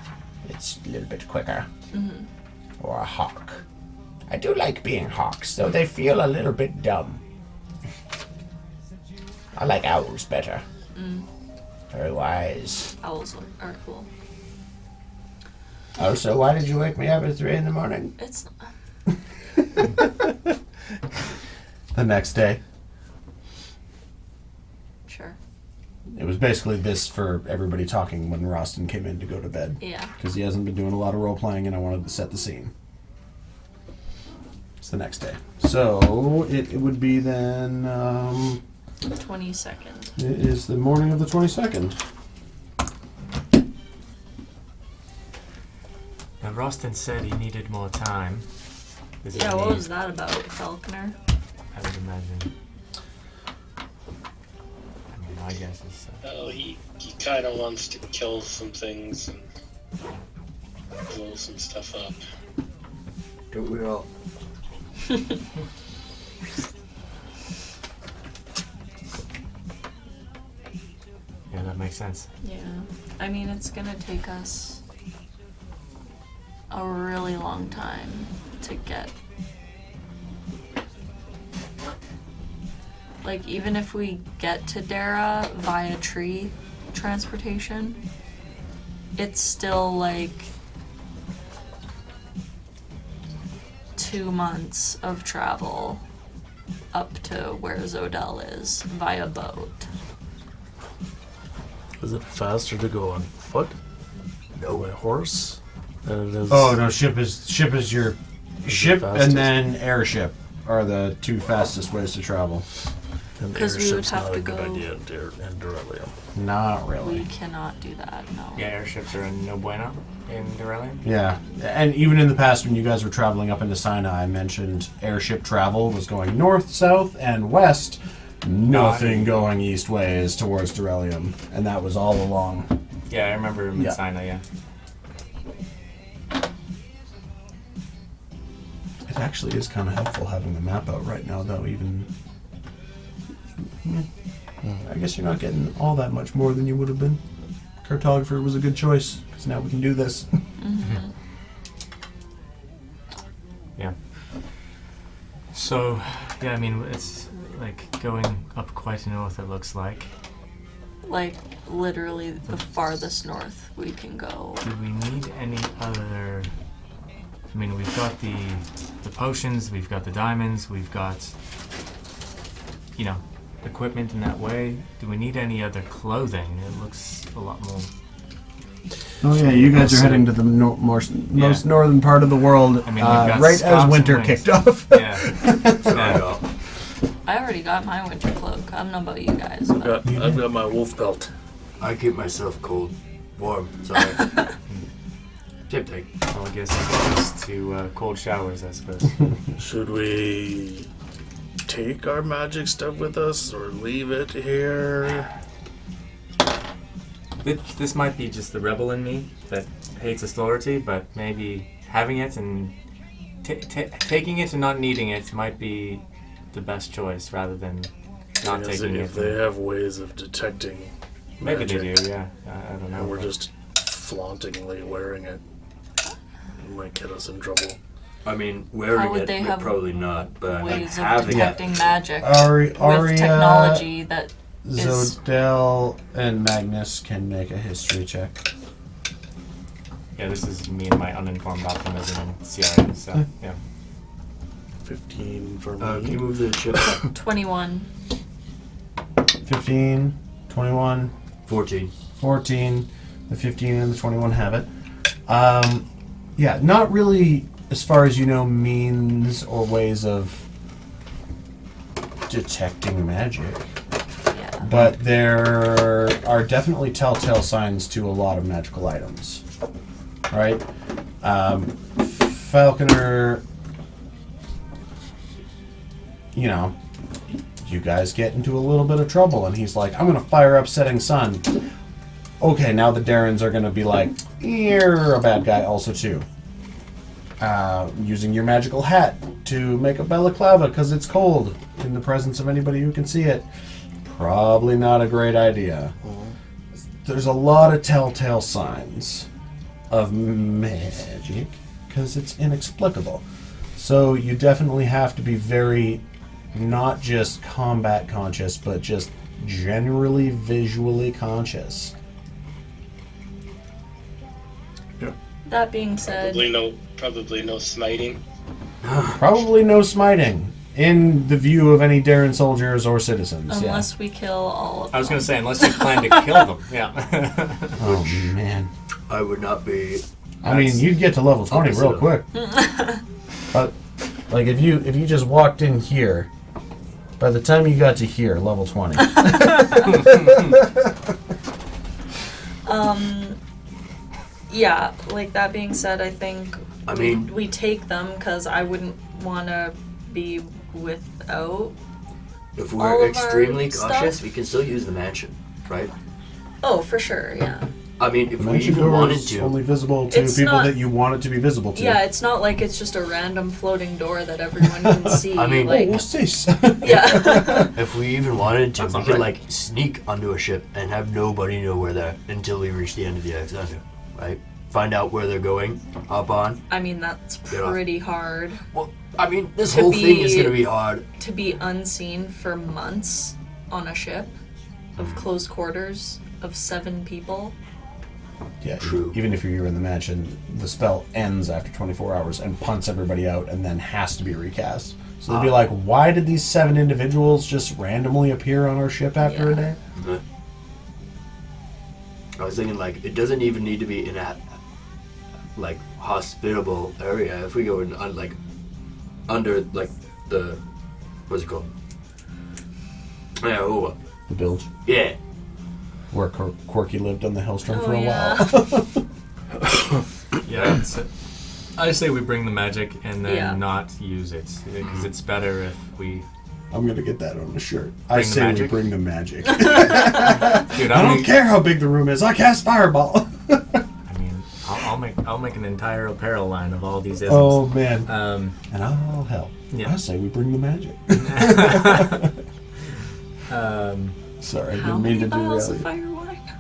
It's a little bit quicker. Mm-hmm. Or a hawk. I do like being hawks, though they feel a little bit dumb. I like owls better. Very wise. Owls are cool. Also, why did you wake me up at 3 in the morning? It's The next day. sure. It was basically this for everybody talking when Rostin came in to go to bed. Yeah. Because he hasn't been doing a lot of role playing and I wanted to set the scene. It's the next day. So it would be then 22nd. it is the morning of the 22nd. Now, Rostin said he needed more time. Does he Yeah, what need- was that about, Falconer? I would imagine. I mean, my guess is. Oh, he kind of wants to kill some things and blow some stuff up. Don't we all? Yeah, that makes sense. Yeah. I mean, it's gonna take us a really long time to get. Like, even if we get to Dara via tree transportation, it's still like 2 months of travel up to where Zodel is via boat. Is it faster to go on foot? No. By horse? Than it is. Oh no, ship is your ship fastest? and then airship are the two fastest ways to travel. And 'Cause we would airship's have not to a good go- idea in Derelium. Not We really. cannot do that, no. Yeah, airships are no bueno in Derelium. Yeah, and even in the past when you guys were traveling up into Sinai, I mentioned airship travel was going north, south, and west. Nothing going east ways towards Derelium, and that was all along. Yeah, I remember Mid-Sinai, yeah. It actually is kind of helpful having the map out right now, though. Even, I guess you're not getting all that much more than you would have been. Cartographer was a good choice because now we can do this. Mm-hmm. Yeah. So, yeah, I mean, it's like going up quite north, it looks like. Like, literally the farthest north we can go. Do we need any other... I mean, we've got the potions, we've got the diamonds, we've got, you know, equipment in that way. Do we need any other clothing? It looks a lot more... Oh yeah, you guys are heading to the most northern part of the world, I mean, we've got right scarves as and winter wings. kicked off. Yeah. I already got my winter cloak. I don't know about you guys. I've But got my wolf belt. I keep myself cold. Warm, sorry. Tip take. Well, I guess it's just to cold showers, I suppose. Should we take our magic stuff with us or leave it here? This might be just the rebel in me that hates authority, but maybe having it and taking it and not needing it might be the best choice rather than not Because taking if it. they have ways of detecting Maybe magic, they do, yeah. I don't know. and we're but- just flauntingly wearing it, it might get us in trouble. I mean, wearing How would it, they but have probably not. But I mean, ways of having detecting magic Aria, with technology that is... Zodel, and Magnus can make a history check. Yeah, this is me and my uninformed optimism in CRM, so, yeah. 15 for me. can you move the chip? 21. 15, 21, 14. 14. The 15 and the 21 have it. Yeah, not really, as far as you know, means or ways of detecting magic. Yeah. But there are definitely telltale signs to a lot of magical items. Right? Falconer, you know, you guys get into a little bit of trouble, and he's like, I'm going to fire up Setting Sun. Okay, now the Darrens are going to be like, you're a bad guy also, too. Using your magical hat to make a balaclava because it's cold in the presence of anybody who can see it. Probably not a great idea. There's a lot of telltale signs of magic because it's inexplicable. So you definitely have to be very, not just combat conscious, but just generally visually conscious. That being said, Probably no smiting. Probably no smiting in the view of any Darren soldiers or citizens. unless we kill all of them. I was going to say, unless you plan to kill them. Yeah. Oh man. I would not be. I mean, you'd get to level 20 real quick. But like if you just walked in here, by the time you got to here, level 20. Yeah, like that being said, I think I mean, we take them because I wouldn't want to be without. if all we're of our extremely stuff? cautious, we can still use the mansion, right? Oh, for sure, yeah. I mean, if The we mansion even door wanted is to. only visible to It's people not- that you want it to be visible to. Yeah, it's not like it's just a random floating door that everyone can see. I mean- like, What's this? yeah. If we even wanted to, That's we not could right. like sneak onto a ship and have nobody know we're there until we reach the end of the Alexander, right? Find out where they're going, hop on. I mean, that's Get off. pretty hard Well, I mean, this To whole thing is be- gonna be hard. to be unseen for months on a ship of close quarters of 7 people. Yeah, True. even if you're in the mansion, the spell ends after 24 hours and punts everybody out and then has to be recast. So they'd be like, why did these 7 individuals just randomly appear on our ship after a day? I was thinking like it doesn't even need to be in a like hospitable area. If we go in like under like the what's it called? Yeah, oh, The bilge, yeah. where Corky lived on the Helstrum Oh, for a yeah. while. Yeah. I say we bring the magic and then Yeah. not use it because it's better if we. I'm gonna get that on the shirt. Bring I the say we magic? bring the magic. Dude, I don't care how big the room is. I cast fireball. I mean, I'll make an entire apparel line of all these isms. Oh man. Um, And I'll help. Yeah. I say we bring the magic. Sorry, I How didn't mean many to vials derail of you. fire wine?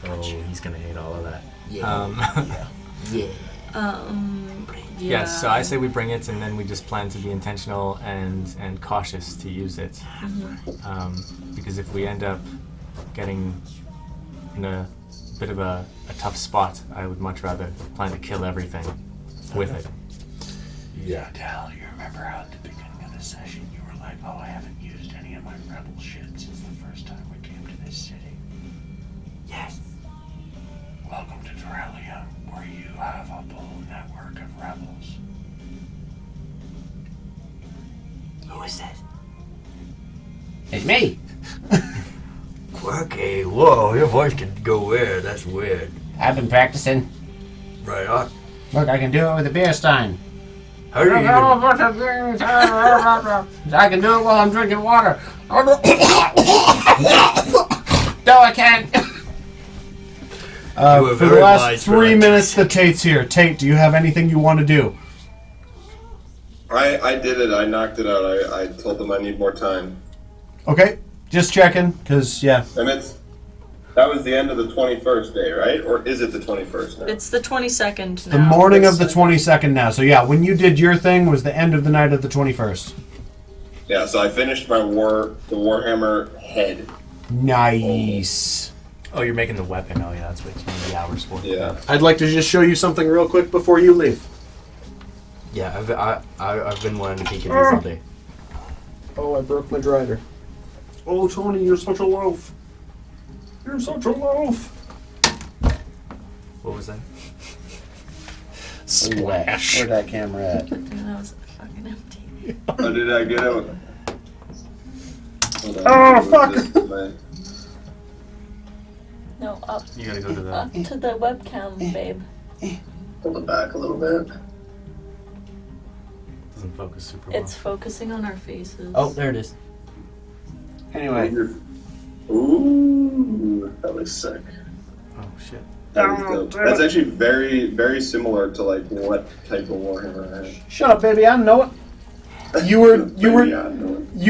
oh, he's gonna hate all of that. Yeah. Yeah. Yeah. Yes, so I say we bring it, and then we just plan to be intentional and cautious to use it. Because if we end up getting in a bit of a tough spot, I would much rather plan to kill everything with it. Yeah, Dal, you remember how at the beginning of the session you were like, oh, I haven't used any of my rebel shit since the first time we came to this city. Yes. Welcome to Dorelia, where you have a full network of rebels. Who is that? It's me! Quirky. Whoa, your voice can go weird. That's weird. I've been practicing. Right on. Look, I can do it with a beer stein. How do you even? I can do it while I'm drinking water. No, I can't. You were For the very last wise 3 for minutes, the Tate's here. Tate, do you have anything you want to do? I did it. I knocked it out. I told them I need more time. Okay, just checking, because, yeah. And that was the end of the 21st day, right? Or is it the 21st now? It's the 22nd now. The morning of the 22nd now. So, yeah, when you did your thing was the end of the night of the 21st. Yeah, so I finished my the Warhammer head. Nice. Oh, you're making the weapon. Oh, yeah, that's what you need the hours for. Yeah. I'd like to just show you something real quick before you leave. Yeah, I've been wanting to peek at this all day. Oh, I broke my driver. Oh, Tony, you're such a loaf. You're such a loaf. What was that? Splash. Where'd that camera at? That was fucking empty. Oh, did I get out? Oh, fuck! No, up. You gotta go to Up the. to the webcam, babe. Pull it back a little bit. Doesn't focus super well. It's focusing on our faces. Oh, there it is. Anyway. Ooh. That looks sick. Oh shit. That is dope. That's actually very, very similar to like what type of Warhammer I have. Shut up, baby. I know it. You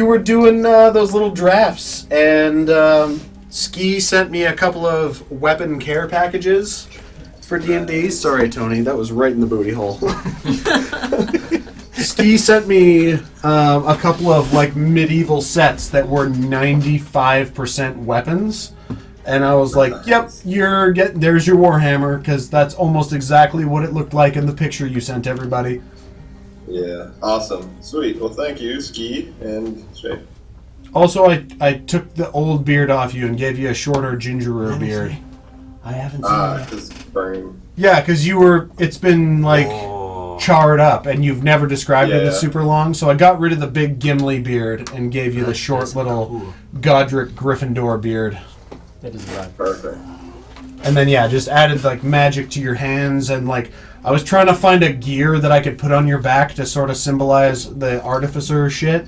were doing those little drafts, and Ski sent me a couple of weapon care packages for D&D. Sorry, Tony, that was right in the booty hole. Ski sent me a couple of like medieval sets that were 95% weapons, and I was like, "Yep, there's your Warhammer," because that's almost exactly what it looked like in the picture you sent everybody. Yeah, awesome. Sweet. Well, thank you, Ski and Shay. Also, I took the old beard off you and gave you a shorter gingerer beard. I haven't seen it yet. Because burning. Yeah, because it's been like charred up and you've never described it as super long, so I got rid of the big Gimli beard and gave you the short little Godric Gryffindor beard. That is right. Perfect. And then, just added like magic to your hands, and like I was trying to find a gear that I could put on your back to sort of symbolize the artificer shit.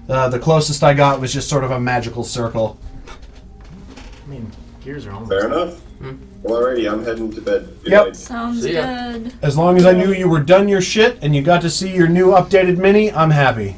The closest I got was just sort of a magical circle. I mean, gears are almost. Fair enough. Well, alrighty, I'm heading to bed. Good Yep. night. Sounds See ya. good. As long as I knew you were done your shit and you got to see your new updated mini, I'm happy.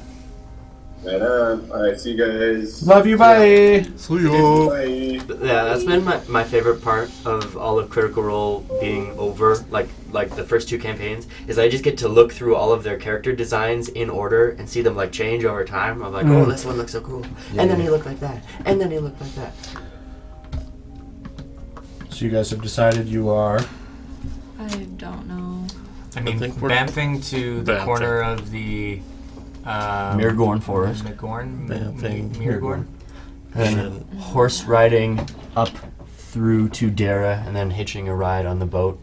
Right on. Alright, see you guys. Love you, bye. See you. Bye. Yeah, that's been my favorite part of all of Critical Role being over, like the first two campaigns, is I just get to look through all of their character designs in order and see them like change over time. I'm like, oh, this one looks so cool. And then he looked like that. And then he looked like that. So you guys have decided you are... I don't know. I mean, think we're bamfing to the bamfing. corner of the. Mirgorn Forest. Mirgorn. And then horse riding up through to Dara and then hitching a ride on the boat.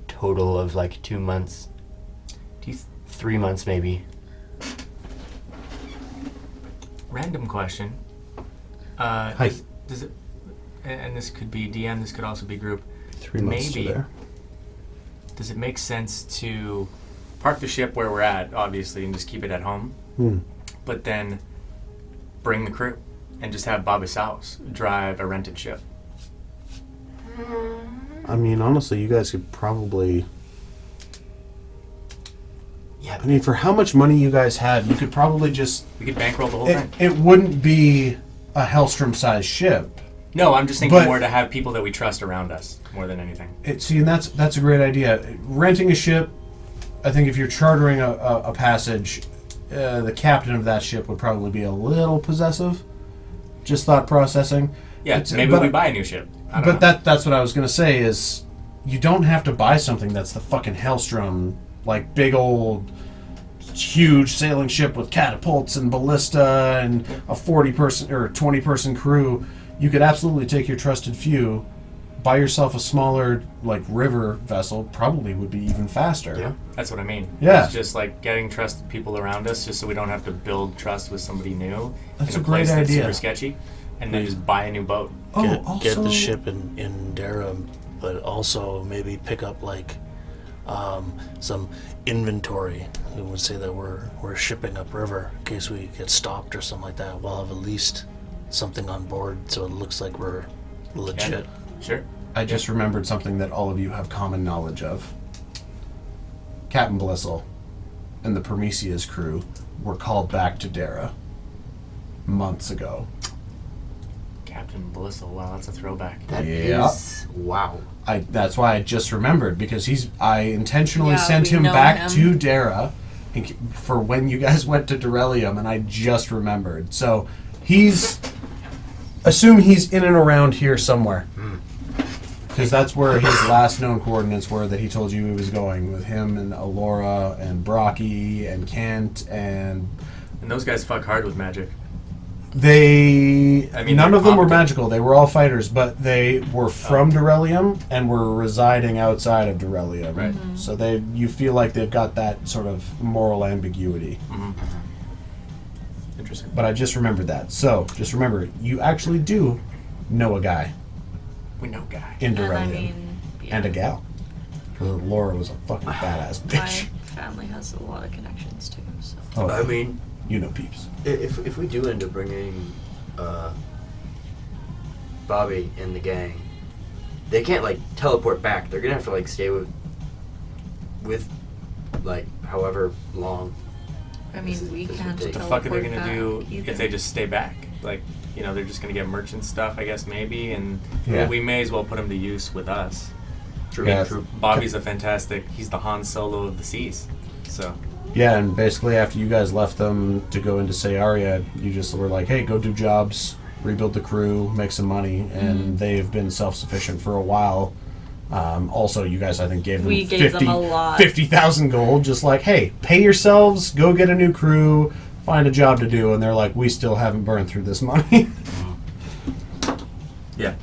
Total of like 2 months. 3 months maybe. Random question. Hi. Does it? And this could be DM. This could also be group. 3 months Maybe. to there. Does it make sense to park the ship where we're at, obviously, and just keep it at home, but then bring the crew and just have Baba Saus drive a rented ship? I mean, honestly, you guys could probably... Yeah. I mean, for how much money you guys have, you could probably just... We could bankroll the whole thing. It wouldn't be a Helstrum-sized ship. No, I'm just thinking But- more to have people that we trust around us more than anything. See, and that's a great idea. Renting a ship, I think if you're chartering a passage, the captain of that ship would probably be a little possessive. Just thought processing. Yeah, maybe we buy a new ship. I don't But know. that's what I was going to say is you don't have to buy something that's the fucking Helstrum, like big old huge sailing ship with catapults and ballista and a 40-person or 20-person crew. You could absolutely take your trusted few, buy yourself a smaller like river vessel, probably would be even faster. Yeah. That's what I mean. Yeah. It's just like getting trusted people around us just so we don't have to build trust with somebody new That's in a a place great that's idea. super sketchy, and then just buy a new boat. Get the ship in Durham, but also maybe pick up like some inventory. We would say that we're shipping upriver in case we get stopped or something like that. We'll have at least something on board so it looks like we're legit. Sure. I just remembered something that all of you have common knowledge of. Captain Blissel and the Prometheus crew were called back to Dara months ago. Captain Blissel. Wow, that's a throwback. That Yeah. is wow. That's why I just remembered, because I intentionally Yeah, sent we him know back him. to Dara for when you guys went to Dorelium, and I just remembered. So assume he's in and around here somewhere. Because that's where his last known coordinates were that he told you he was going, with him and Alora and Brocky and Kent, and And those guys fuck hard with magic. none they're of them were competent. magical. They were all fighters, but they were from Dorelium and were residing outside of Dorelium. Right. So you feel like they've got that sort of moral ambiguity. interesting. But I just remembered that. So, just remember, you actually do know a guy We know guy. in And I Dorelium. mean, yeah, And a gal. Laura was a fucking badass my bitch. family has a lot of connections too. So Oh, I mean, you know peeps. if we do end up bringing Bobby and the gang, they can't like teleport back. They're gonna have to like stay with like however long. I mean, we this would can't. take. What the fuck are they teleport gonna do back either. if they just stay back? Like, you know, they're just gonna get merchant stuff, I guess, maybe, and Yeah. we may as well put them to use with us. True, Yeah. true. Bobby's he's the Han Solo of the seas. So, Yeah, and basically after you guys left them to go into Sayaria, you just were like, hey, go do jobs, rebuild the crew, make some money, and they've been self-sufficient for a while. Also, you guys, I think, gave them We gave them a lot. 50,000 gold, just like, hey, pay yourselves, go get a new crew, find a job to do, and they're like, we still haven't burned through this money. yeah.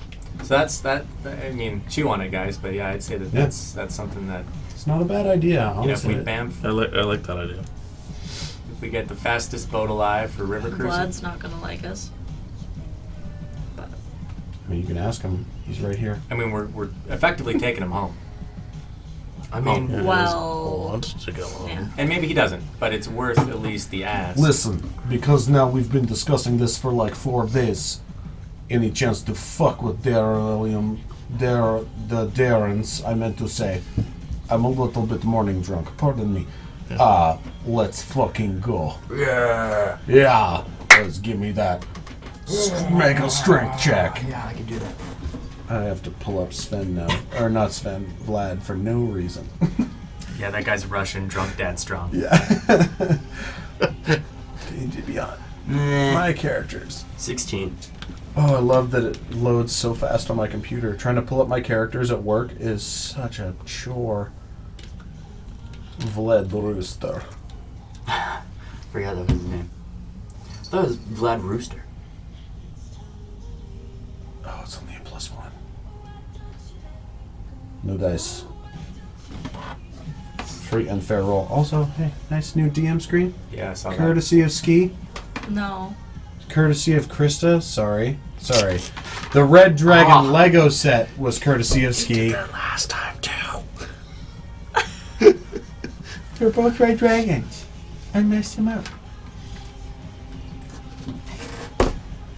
So that's that. I mean, chew on it, guys. But yeah, I'd say that Yeah. that's something that, It's not a bad idea, you know, if we honestly. bamf, I like that idea. if we get the fastest boat alive for river cruising. Vlad's not gonna like us. But I mean, you can ask him. He's right here. I mean, we're effectively taking him home, I mean, Yeah, Well, I want to go home. yeah. and maybe he doesn't, but it's worth at least the ask. Listen, because now we've been discussing this for like 4 days. Any chance to fuck with the Darrens, I meant to say. I'm a little bit morning drunk, pardon me. Let's fucking go. yeah. Yeah, let's give me that. Make a strength check. Yeah, I can do that. I have to pull up Sven now. Or not Sven, Vlad, for no reason. Yeah, that guy's Russian, drunk, dad strong. Yeah. D&D Beyond. My characters. 16. Oh, I love that it loads so fast on my computer. Trying to pull up my characters at work is such a chore. Vlad Rooster. Forgot that was his name. I thought it was Vlad Rooster. Oh, it's only a +1. No dice. Free and fair roll. Also, hey, nice new DM screen. Yeah, I saw that. Courtesy of Ski. No. Courtesy of Krista. Sorry. The Red Dragon Lego set was courtesy of Ski. Last time too. They're both red dragons. I messed them up.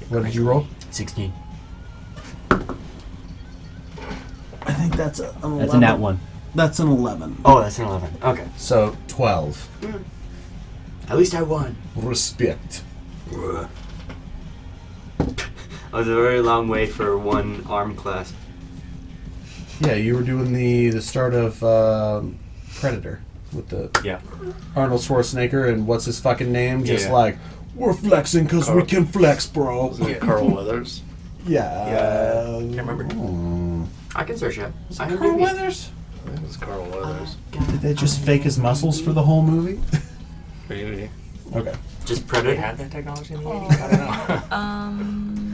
What did you roll? 16. I think that's an 11. That's a nat one. That's an 11. Oh, that's an 11. Okay. So 12. At least I won. Respect. That was a very long way for one arm class. Yeah, you were doing the start of Predator with the Yeah. Arnold Schwarzenegger and what's his fucking name? Just Yeah. like, we're flexing because we can flex, bro. Was it Carl Weathers? Yeah. Can't remember. I can search it. I can Carl do it. Weathers? I think it was Carl Weathers. Did they just fake his muscles for the whole movie? Maybe. Okay. Just They Predator. had that technology in the 80s? I don't know.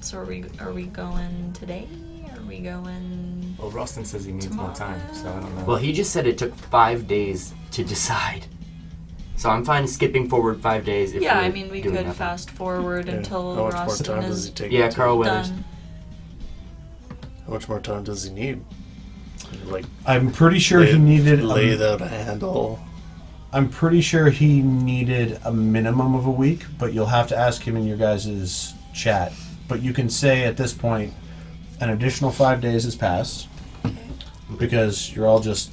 So are we going today? Are we going? Well, Ralston says he needs more time, so I don't know. Well, he just said it took 5 days to decide. So I'm fine skipping forward 5 days. If Yeah, we're I mean we doing could nothing. fast forward Yeah. until How much more Ralston time does is he take? Yeah, to- Carl Weathers. done. How much more time does he need? Like I'm pretty sure he needed lay out a handle. I'm pretty sure he needed a minimum of a week, but you'll have to ask him in your guys' chat. But you can say at this point, an additional 5 days has passed because you're all just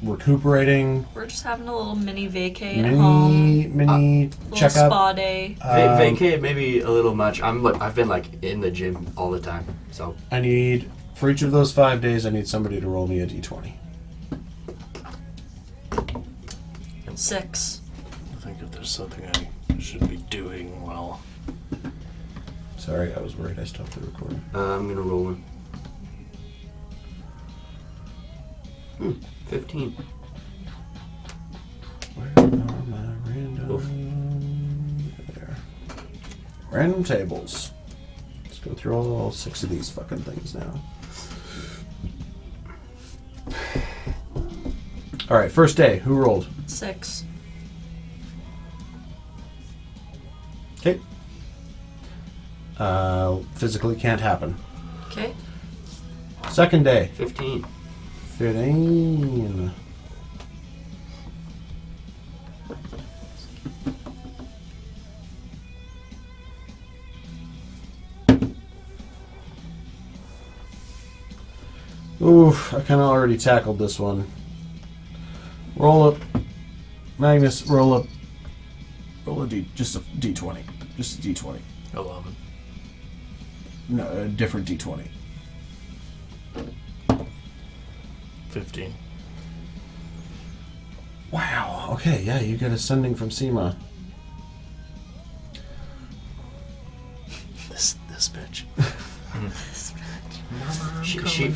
recuperating. We're just having a little mini vacay at home. Mini Little checkup. spa day. Vacay maybe a little much. I've been like in the gym all the time. So I need, for each of those 5 days, I need somebody to roll me a d20. 6. I think if there's something I should be doing well. Sorry, I was worried I stopped the recording. I'm gonna roll one. 15. Where are my random... There. Random tables. Let's go through all 6 of these fucking things now. Alright, first day. Who rolled? 6. Okay. Physically can't happen. Okay. Second day. 15. 15. Oof, I kind of already tackled this one. Roll up. Magnus, roll up. Roll a D, just a D20. Just a D20. 11. No, a different D20. 15. Wow, okay, yeah, you get ascending from Seema. This bitch.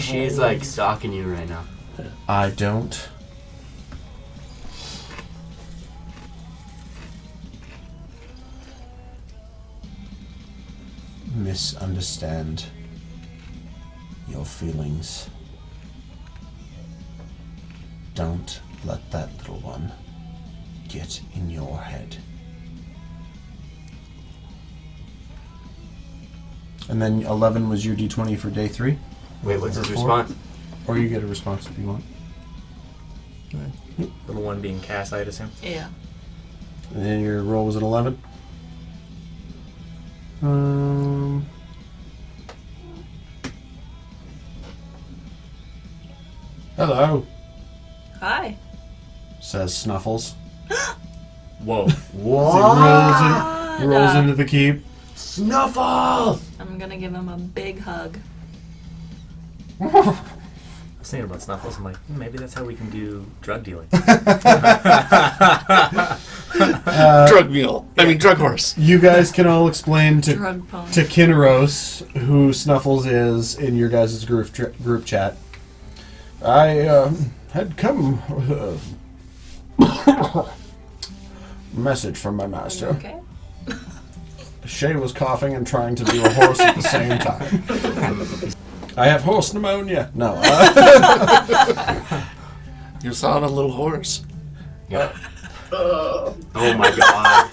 She's like stalking you right now. I don't. Misunderstand your feelings. Don't let that little one get in your head. And then 11 was your D20 for day 3? Wait, what's his 4? response? Or you get a response if you want. Little one being Cass, I'd assume. Yeah. And then your roll was an 11? Hello, Hi. says Snuffles. Whoa. He rolls into the keep. Snuffles! I'm gonna give him a big hug. I was thinking about Snuffles. I'm like, maybe that's how we can do drug dealing. Drug mule. I mean, drug horse. You guys can all explain to Drug pony. Kinneros who Snuffles is in your guys' group chat. I had come with a message from my Are you master. okay? Shay was coughing and trying to do a horse at the same time. I have horse pneumonia. No. You sound a little horse. Yeah. Oh my god.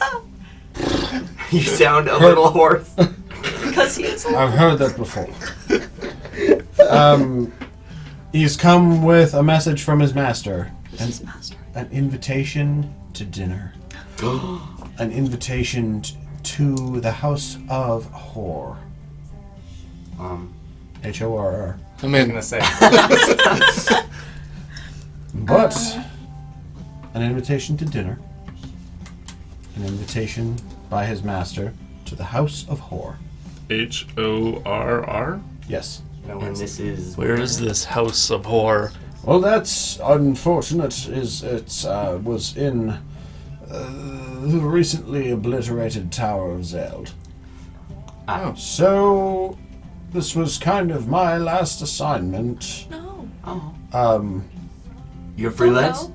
You sound a little hoarse. Because he's I've heard that before. He's come with a message from his master. his master. An invitation to dinner. An invitation to the House of Horror. H-O-R-R. I I'm mean, gonna say. But an invitation to dinner. An invitation by his master to the House of Horror. H-O-R-R? Yes. And this is... where is this house of horror? Well, that's unfortunate. It was in the recently obliterated Tower of Zeld. Ah. So this was kind of my last assignment. No. Oh. You're freelance? Hello?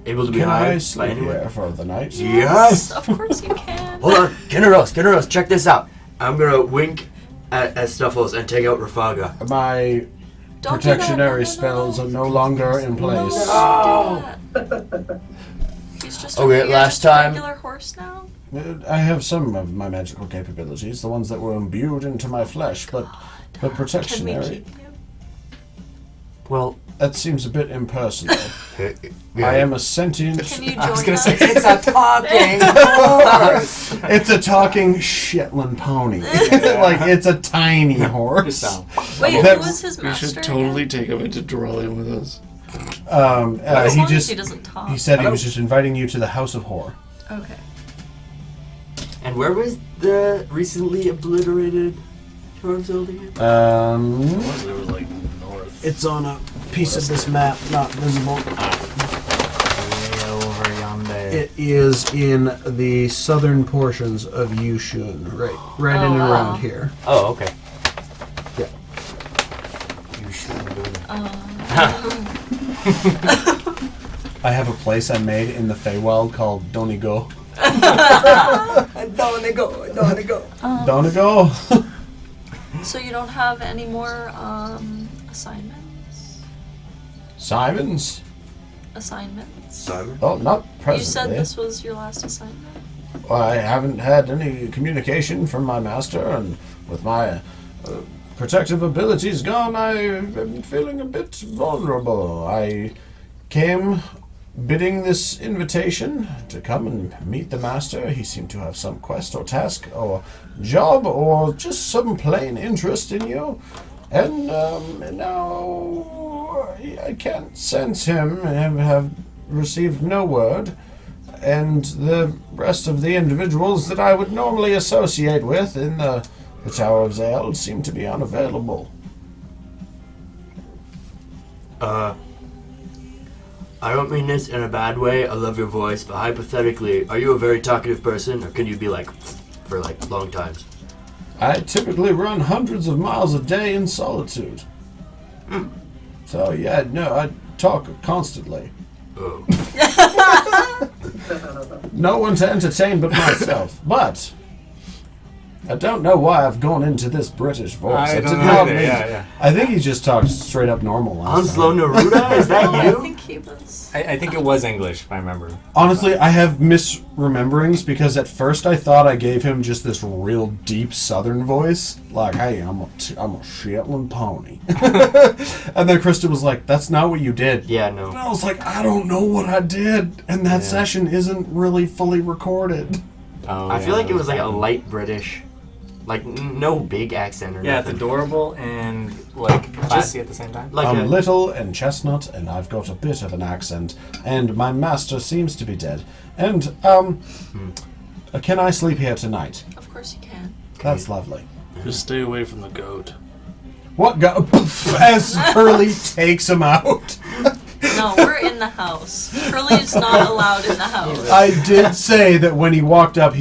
Able to be Can I hired by sleep anyone? here for the night? Yes! Of course you can. Hold on. Generos, check this out. I'm gonna wink at Snuffles and take out Rafaga. My Don't do that. protectionary No. spells are no longer in place. No, don't do that. He's just Okay, you're last just a time- regular horse now. I have some of my magical capabilities, the ones that were imbued into my flesh, but Can we protectionary. keep you? Well, That seems a bit impersonal. yeah. I am a sentient. Can you join I was gonna us? say, It's a talking horse! It's a talking Shetland pony. Like, it's a tiny horse. sound. Wait, That- who was his We master? should totally take him into Doralium with us. As He long as he just doesn't talk. he said he was just inviting you to the House of Horror. Okay. And where was the recently obliterated Tower of Zeld again? It was like north. It's on a piece of this map, not visible. Way over yonder. It is in the southern portions of Yushun, right in and wow. around here. Oh, okay. You shouldn't do that. I have a place I made in the Feywild called Donigo. Donigo. So you don't have any more assignments? Simons? Assignments? Simon? Oh, not presently. You said this was your last assignment? I haven't had any communication from my master, and with my protective abilities gone, I've been feeling a bit vulnerable. I came bidding this invitation to come and meet the master. He seemed to have some quest or task or job or just some plain interest in you. And now I can't sense him and have received no word. And the rest of the individuals that I would normally associate with in the Tower of Zale seem to be unavailable. I don't mean this in a bad way. I love your voice, but hypothetically, are you a very talkative person, or can you be like for like long times? I typically run hundreds of miles a day in solitude. So yeah, no, I talk constantly. Oh. No one to entertain but myself. But I don't know why I've gone into this British voice. I did don't know not either, mean- yeah. I think he just talked straight up normal last Onslow time. Neruda? Is that I you? think he was. I think it was English, if I remember. Honestly, I have misrememberings because at first I thought I gave him just this real deep Southern voice, like, "Hey, I'm a Shetland pony," and then Krista was like, "That's not what you did." Yeah, no. And I was like, "I don't know what I did," and that session isn't really fully recorded. Oh, I feel like it was like a light British, like no big accent or Yeah, it's nothing. adorable and like classy at the same time. Like I'm a, little and chestnut, and I've got a bit of an accent, and my master seems to be dead. And, can I sleep here tonight? Of course you can. That's lovely. Just stay away from the goat. What go? As Curly takes him out. No, we're in the house. Curly's not allowed in the house. I did say that when he walked up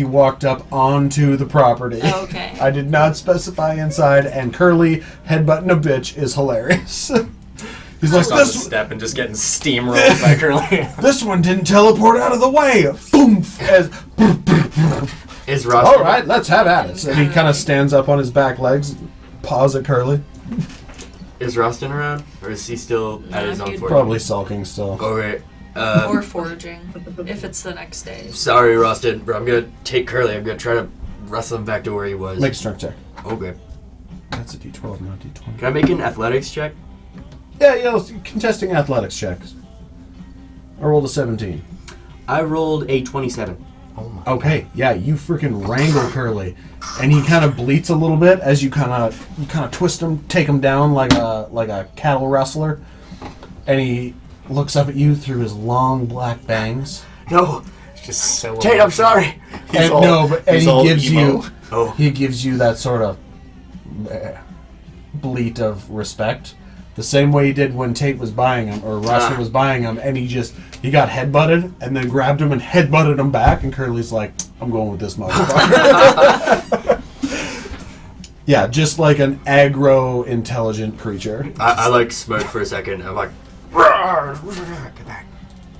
onto the property. Okay. I did not specify inside, and Curly headbutting a bitch is hilarious. He's like, Just on the this, step and just getting steamrolled by Curly. this one didn't teleport out of the way. Boom! As, is Ross? all right, let's have at it. And he kind of stands up on his back legs, paws at Curly. Is Rustin around, or is he still at his own he'd forge? Probably sulking still. Okay. Or foraging, if it's the next day. Sorry, Rustin, but I'm gonna take Curly. I'm gonna try to wrestle him back to where he was. Make a strength check. Okay. That's a D12, not a D20. Can I make an athletics check? Yeah, contesting athletics checks. I rolled a 17. I rolled a 27. Oh my. Okay, yeah, you freaking wrangle Curly, and he kind of bleats a little bit as you kind of twist him, take him down like a cattle wrestler, and he looks up at you through his long black bangs. No, It's just so. Tate, I'm sorry. And he gives you that sort of bleat of respect, the same way he did when Tate was buying him or Rustin was buying him, and he got headbutted and then grabbed him and headbutted him back, and Curly's like, "I'm going with this motherfucker." Yeah, just like an aggro intelligent creature. I like smirk for a second. I'm like, get back.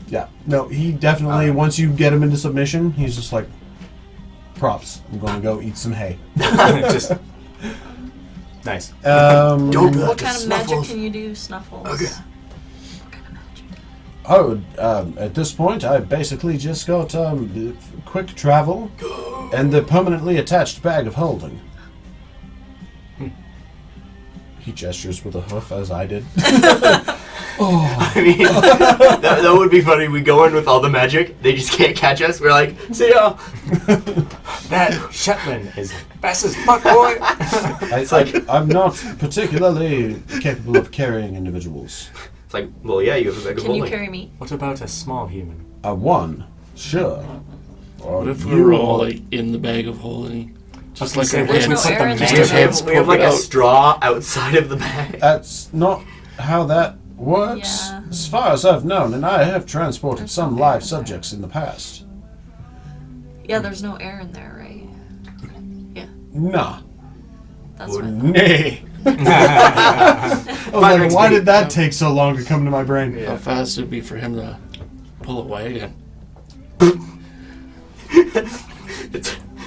Yeah, no, he definitely once you get him into submission, he's just like, "Props, I'm going to go eat some hay." Just nice. Don't do that What to kind of magic Snuffles. can you do, Snuffles? Okay. I would, at this point, I basically just got quick travel and the permanently attached bag of holding. He gestures with a hoof, as I did. I mean, that would be funny. We go in with all the magic. They just can't catch us. We're like, see ya. That Shetland is fast as fuck, boy. I'm not particularly capable of carrying individuals. It's like, well, yeah, you have a bag of Can you holding. carry me? What about a small human? One, sure. Or What if you we're all or- like in the bag of holding? Just I was like gonna our say, There's we no put air the in We there. magic- have, we have like a straw outside of the bag. That's not how that works, Yeah. as far as I've known, and I have transported There's some no live air in subjects in the past. Yeah, there's no air in there, right? Nah. That's what. Nay. I was like, why did that take so long to come to my brain? How fast it'd be for him to pull a wagon?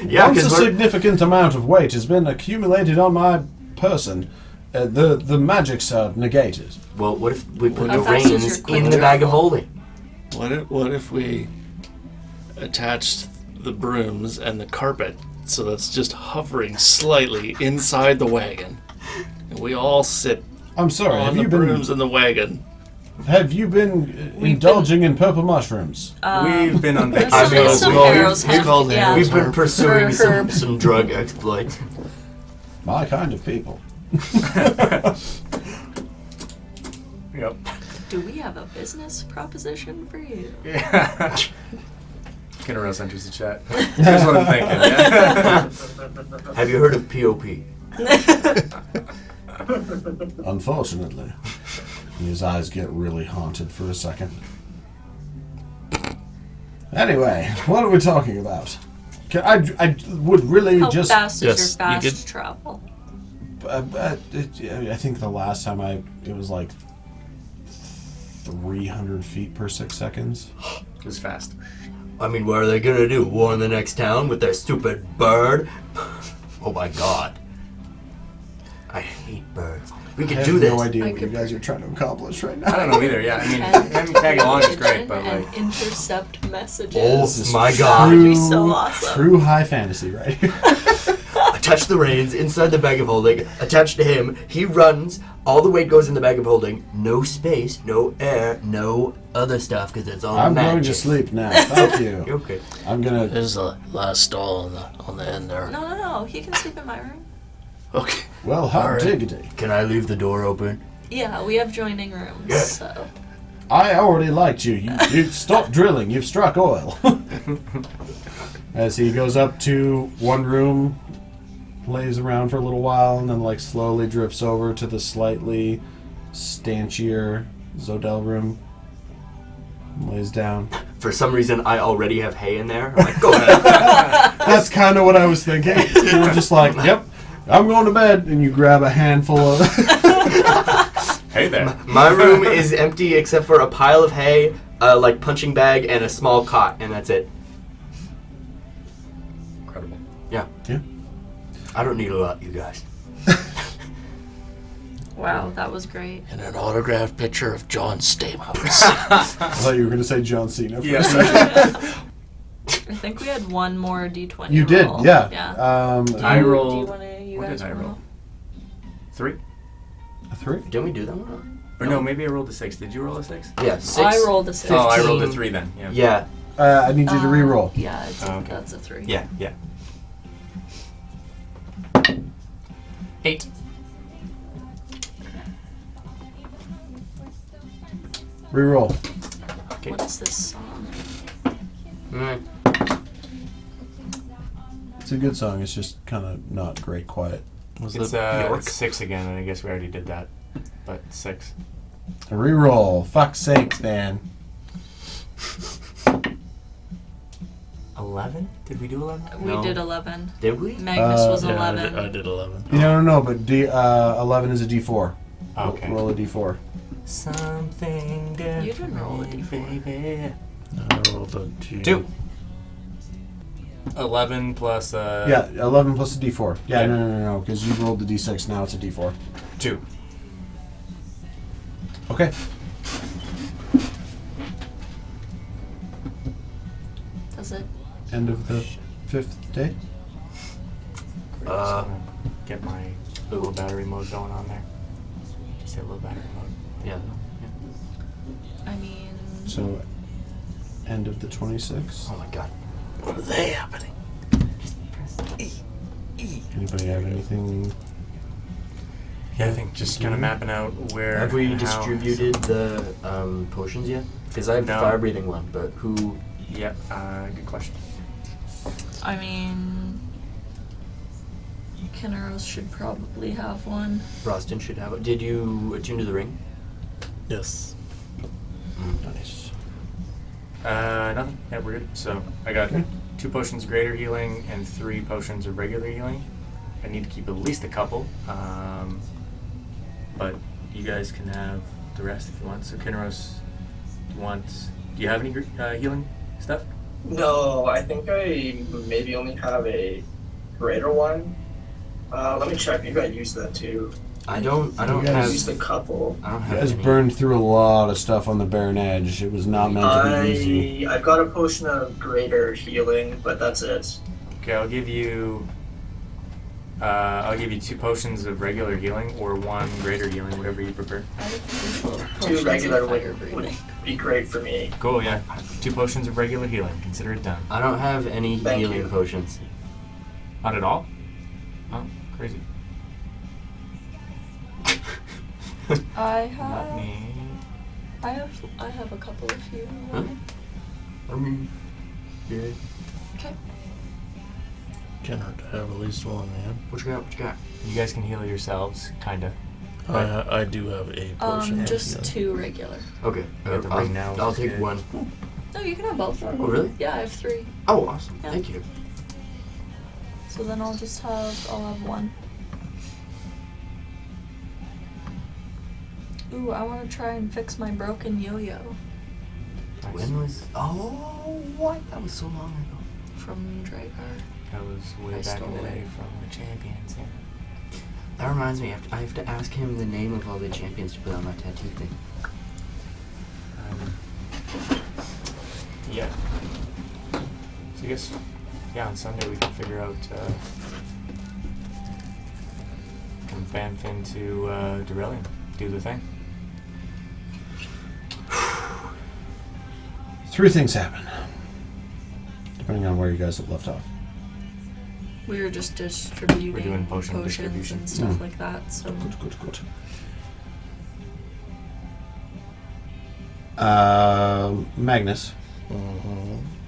Yeah, Once a because we're... significant amount of weight has been accumulated on my person, the magics are negated. Well, what if we put How the fast is reins your in the quick bag of travel? holding? What if we attached the brooms and the carpet, so that's just hovering slightly inside the wagon. And we all sit I'm sorry, on have the you been brooms in the wagon. have you been indulging in purple mushrooms? We've been on Some, vacation. some well, arrows we've have, called yeah. We've been pursuing Herb. some drug exploits. My kind of people. Yep. Do we have a business proposition for you? Yeah. Kinneros enters the chat. Here's what I'm thinking. Yeah. Have you heard of POP? Unfortunately. His eyes get really haunted for a second. Anyway, what are we talking about? I would really How just... fast Yes, is your you fast get- travel? I think the last time it was like 300 feet per 6 seconds. It was fast. I mean, what are they gonna do? War in the next town with their stupid bird? Oh my god. I hate birds. We I can have do this. no idea I what you could- guys are trying to accomplish right I now. don't know either. Yeah, I mean, him tagging along is great, but and like, intercept messages. Oh This is my god. That'd be so awesome. True high fantasy right here. Attach the reins inside the bag of holding, attached to him. He runs. All the weight goes in the bag of holding. No space, no air, no other stuff because it's all I'm magic. going to sleep now. Thank you. Okay. I'm gonna... There's the last stall on the end there. No. He can sleep in my room. Okay. Well, hot All right. diggity. Can I leave the door open? Yeah, we have joining rooms, Yeah. so. I already liked you. You stopped drilling. You've struck oil. As he goes up to one room, lays around for a little while, and then like slowly drifts over to the slightly stanchier Zodel room. Lays down. For some reason, I already have hay in there. I'm like, go ahead. That's kind of what I was thinking. You were just like, yep, I'm going to bed, and you grab a handful of... hey there. My room is empty except for a pile of hay, like punching bag, and a small cot, and that's it. Incredible. Yeah. Yeah. I don't need a lot, you guys. Wow, that was great. And an autographed picture of John Stamos. I thought you were going to say John Cena. For a Yes. second. I think we had one more D20. You did, roll. yeah. Yeah. I Do you rolled. wanna, you What guys did I wanna roll? 3? A 3? Didn't we do that one? Or no, maybe I rolled a 6. Did you roll a 6? Yeah, 6. I rolled a 6. Oh, I rolled a 15. 3 then. Yeah. Yeah. I need you to re-roll. Yeah, it's Oh, okay. that's a 3. Yeah. Yeah. 8. Re-roll. Okay. What is this song? Mm. It's a good song. It's just kind of not great quiet. Was It's it Bjork? 6 again, and I guess we already did that. But 6. Re-roll. Fuck's sakes, man. 11? Did we do 11? We No. did 11. Did we? Magnus was Yeah, 11. I did 11. No, but 11 is a D4. Okay. Roll a D4. Something different. You didn't roll a D4. Baby. I rolled a 2. 11 plus. Yeah, 11 plus a D4. Yeah, Yeah. no, because you rolled the D6, now it's a D4. 2. Okay. Does it? End of the 5th day. Great, just gonna get my little battery mode going on there. Just hit little battery mode. Yeah. I mean, So, end of the 26th. Oh my god. What are they happening? Anybody have anything? Yeah, I think just kind of mapping out where. Have we and how. distributed the potions yet? Because I have the No. fire breathing one, but who? Yeah, good question. I mean, Kinneros should probably have one. Rostin should have it. Did you attune to the ring? Yes. Nice. Nothing. Yeah, we're good. So I got Okay. 2 potions of greater healing and 3 potions of regular healing. I need to keep at least a couple, but you guys can have the rest if you want. So Kinneros wants. Do you have any healing stuff? No, I think I maybe only have a greater one. Let me check. Maybe I used that too. I don't I have. used a couple. I don't You have. guys any. burned through a lot of stuff on the Barren Edge. It was not meant to be easy. I've got a potion of greater healing, but that's it. Okay, I'll give you 2 potions of regular healing or 1 greater healing, whatever you prefer. I have 3 2 potions regular of fire would breathing. be great for me. Cool, yeah. 2 potions of regular healing. Consider it done. I don't have any Thank healing you. potions. Not at all? Oh, crazy. I Not have. me. I have a couple if you Huh? want. I mean, yeah. Okay. Can't hurt to have at least one, man. What you got? What you got? You guys can heal yourselves, kinda. I do have a potion. of Just healing. 2 regular. Okay. got the I'll, ring now, I'll which is take good. one. No, you can have both. Oh, really? Yeah, I have 3. Oh, awesome. Yeah. Thank you. So then I'll have 1. Ooh, I want to try and fix my broken yo-yo Nice. When was? Oh, what? That was so long ago. from Dragar. That was way I back in stole the day it. from the champions, yeah. That reminds me. I have to ask him the name of all the champions to put on my tattoo thing. Yeah. So I guess, yeah, on Sunday we can figure out, can bamf into Derelium, do the thing. 3 things happen, depending on where you guys have left off. We were just distributing We're doing potion distribution. and stuff Mm. like that. So Good. Magnus,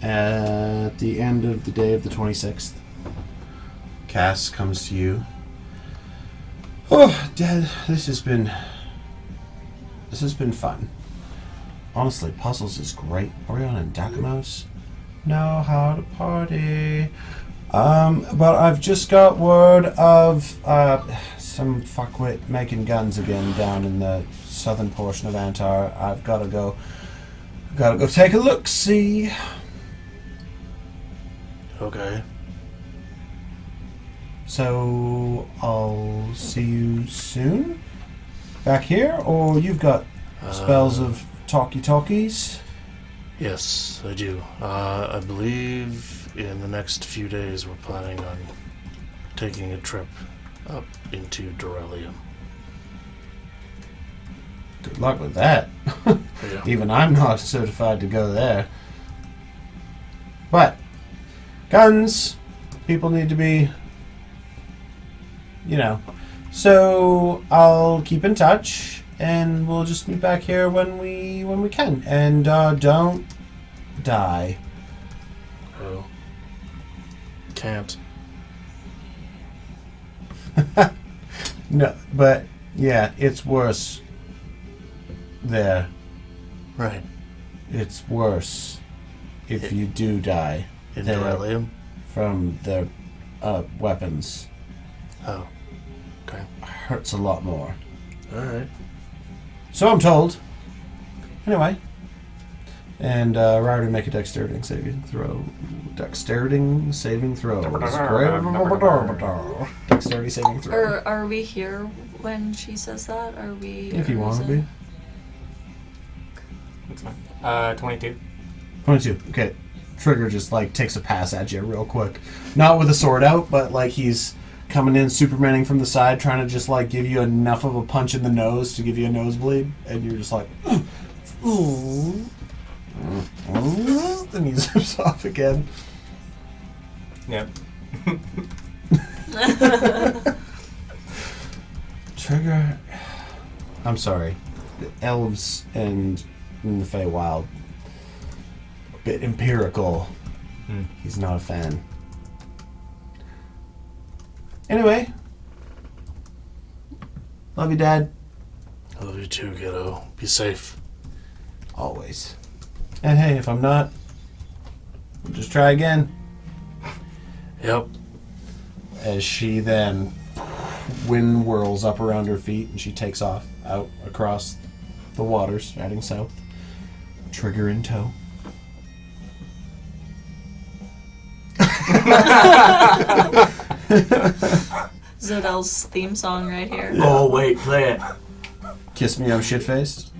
at the end of the day of the 26th, Cass comes to you. Oh, Dad, this has been fun. Honestly, puzzles is great. Orion and Dakamos know how to party. But I've just got word of some fuckwit making guns again down in the southern portion of Antar. I've gotta go take a look, see. Okay. So I'll see you soon back here, or you've got spells of talkies. Yes, I do. I believe in the next few days we're planning on taking a trip up into Derelium. Good luck with that. Yeah. Even I'm not certified to go there. But guns, people need to be, So I'll keep in touch, and we'll just meet back here when we can. And don't die. Oh. Can't. No, but yeah, it's worse there. Right. It's worse if you do die In there Derelium? from their weapons. Oh. Okay. Hurts a lot more. Alright. So I'm told. Anyway. And Ryder make a dexterity saving throw. Dexterity saving throw. Dexterity saving throw. Are we here when she says that? Are we? If you or want is to it- be. That's fine. 22. 22. Okay. Trigger just takes a pass at you real quick. Not with a sword out, but he's coming in Supermaning from the side, trying to just give you enough of a punch in the nose to give you a nosebleed, and you're just ooh. Then he zips off again. Yep. Trigger. I'm sorry. The elves and in the Feywild, a bit empirical. He's not a fan. Anyway. Love you, Dad. I love you too, kiddo. Be safe. Always. And hey, if I'm not, we'll just try again. Yep. As she then wind whirls up around her feet and she takes off out across the waters heading south. Trigger in tow. Zodel's theme song right here. Yeah. Oh wait, play it. Kiss me, I'm shit-faced.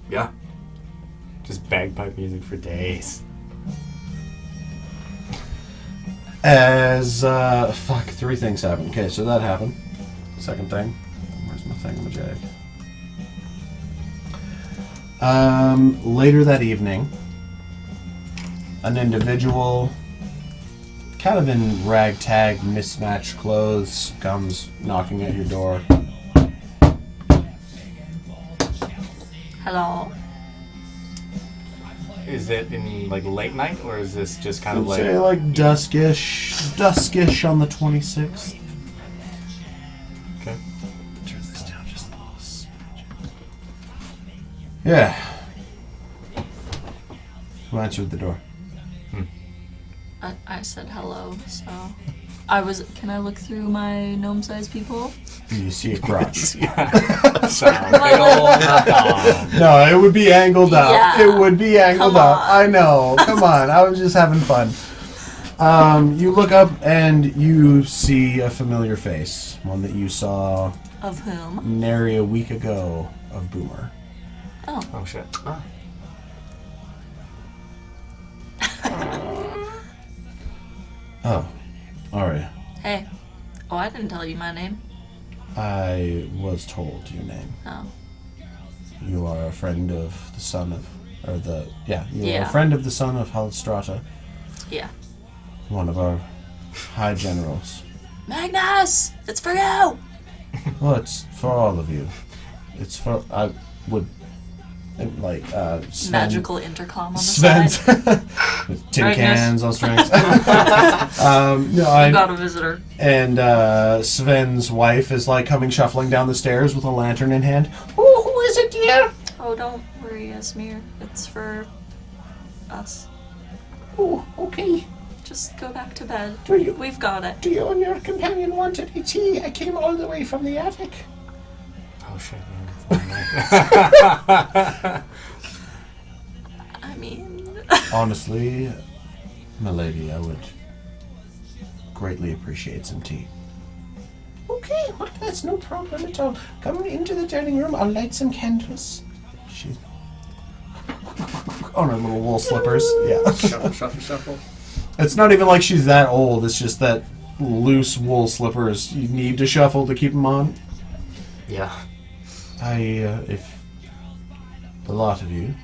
Yeah. Just bagpipe music for days. As, three things happen. Okay, so that happened. Second thing. Where's my thingamajig? Later that evening, an individual, kind of in ragtag, mismatched clothes, comes knocking at your door. Hello. Is it in like late night, or is this just kind of I'd say like duskish on the 26th. Okay. Turn this down just a little smidge. Yeah. Who answered the door? I said hello, so can I look through my gnome-sized peephole? You see a crotch. No, No, it would be angled up. Yeah. It would be angled Come up. on. I know. Come on. I was just having fun. You look up and you see a familiar face. One that you saw Of whom? nary a week ago of Boomer. oh shit. Oh. Aria. Hey. Oh, I didn't tell you my name. I was told your name. Oh. You are a friend of the son of... Or the... Yeah. You are Yeah. a friend of the son of Helstrata. Yeah. One of our high generals. Magnus! It's for you! Well, it's for all of you. It's for... I would... Like, Sven... Magical intercom on the Sven's... side. Tin Magnus. cans on strings. No, I got a visitor. And Sven's wife is like coming shuffling down the stairs with a lantern in hand. Oh, who is it, dear? Oh, don't worry, Esmir. It's for us. Oh, okay. Just go back to bed. Do you We've got it. do you and your companion want any tea? I came all the way from the attic. Oh shit. I mean... Honestly, milady, I would greatly appreciate some tea. Okay, well, that's no problem at all. Come into the dining room. I'll light some candles. She... on her little wool slippers. Yeah. Shuffle, shuffle, shuffle. It's not even like she's that old. It's just that loose wool slippers you need to shuffle to keep them on. Yeah. If the lot of you...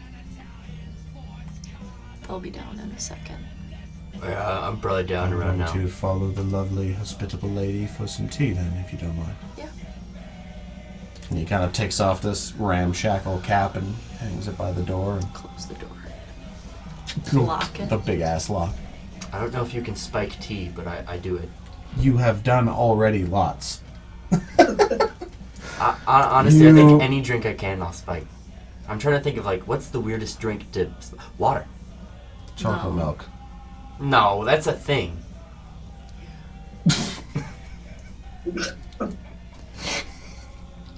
They'll be down in a second. Yeah, I'm probably down I'm around going now. to follow the lovely, hospitable lady for some tea then, if you don't mind. Yeah. And he kind of takes off this ramshackle cap and hangs it by the door. Close the door. Lock it. The big-ass lock. I don't know if you can spike tea, but I do it. You have done already lots. Honestly, I think any drink I can, I'll spike. I'm trying to think of, like, what's the weirdest drink to... Water. Chocolate No. milk. No, that's a thing.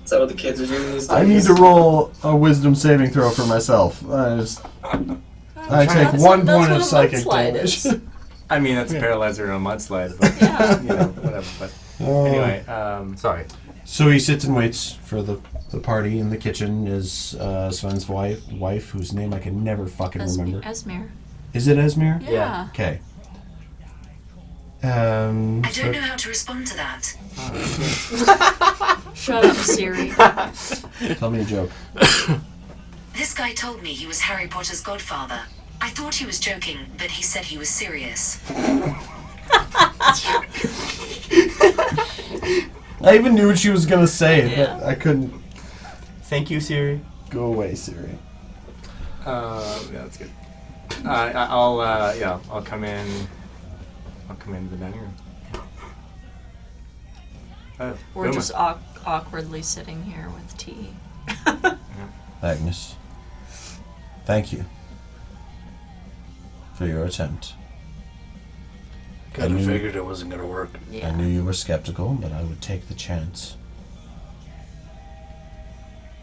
Is that what the kids are doing these days? I need to roll a wisdom saving throw for myself. I take That's- 1 that's point what of a psychic mudslide damage. is. I mean, that's a paralyzer and a mudslide, but Yeah. you know, whatever. But Oh. anyway, Sorry. So he sits and waits for the party in the kitchen. Is Sven's wife, whose name I can never fucking remember. Esmir. Is it Esmir? Yeah. Okay. I don't know how to respond to that. Shut up, Siri. Tell me a joke. This guy told me he was Harry Potter's godfather. I thought he was joking, but he said he was serious. I even knew what she was gonna say, Yeah. but I couldn't. Thank you, Siri. Go away, Siri. yeah, that's good. I'll come in. I'll come into the dining room. We're Boomer. just awkwardly sitting here with tea. Agnes, thank you for your attempt. Kind I of knew- figured it wasn't going to work. Yeah. I knew you were skeptical, but I would take the chance.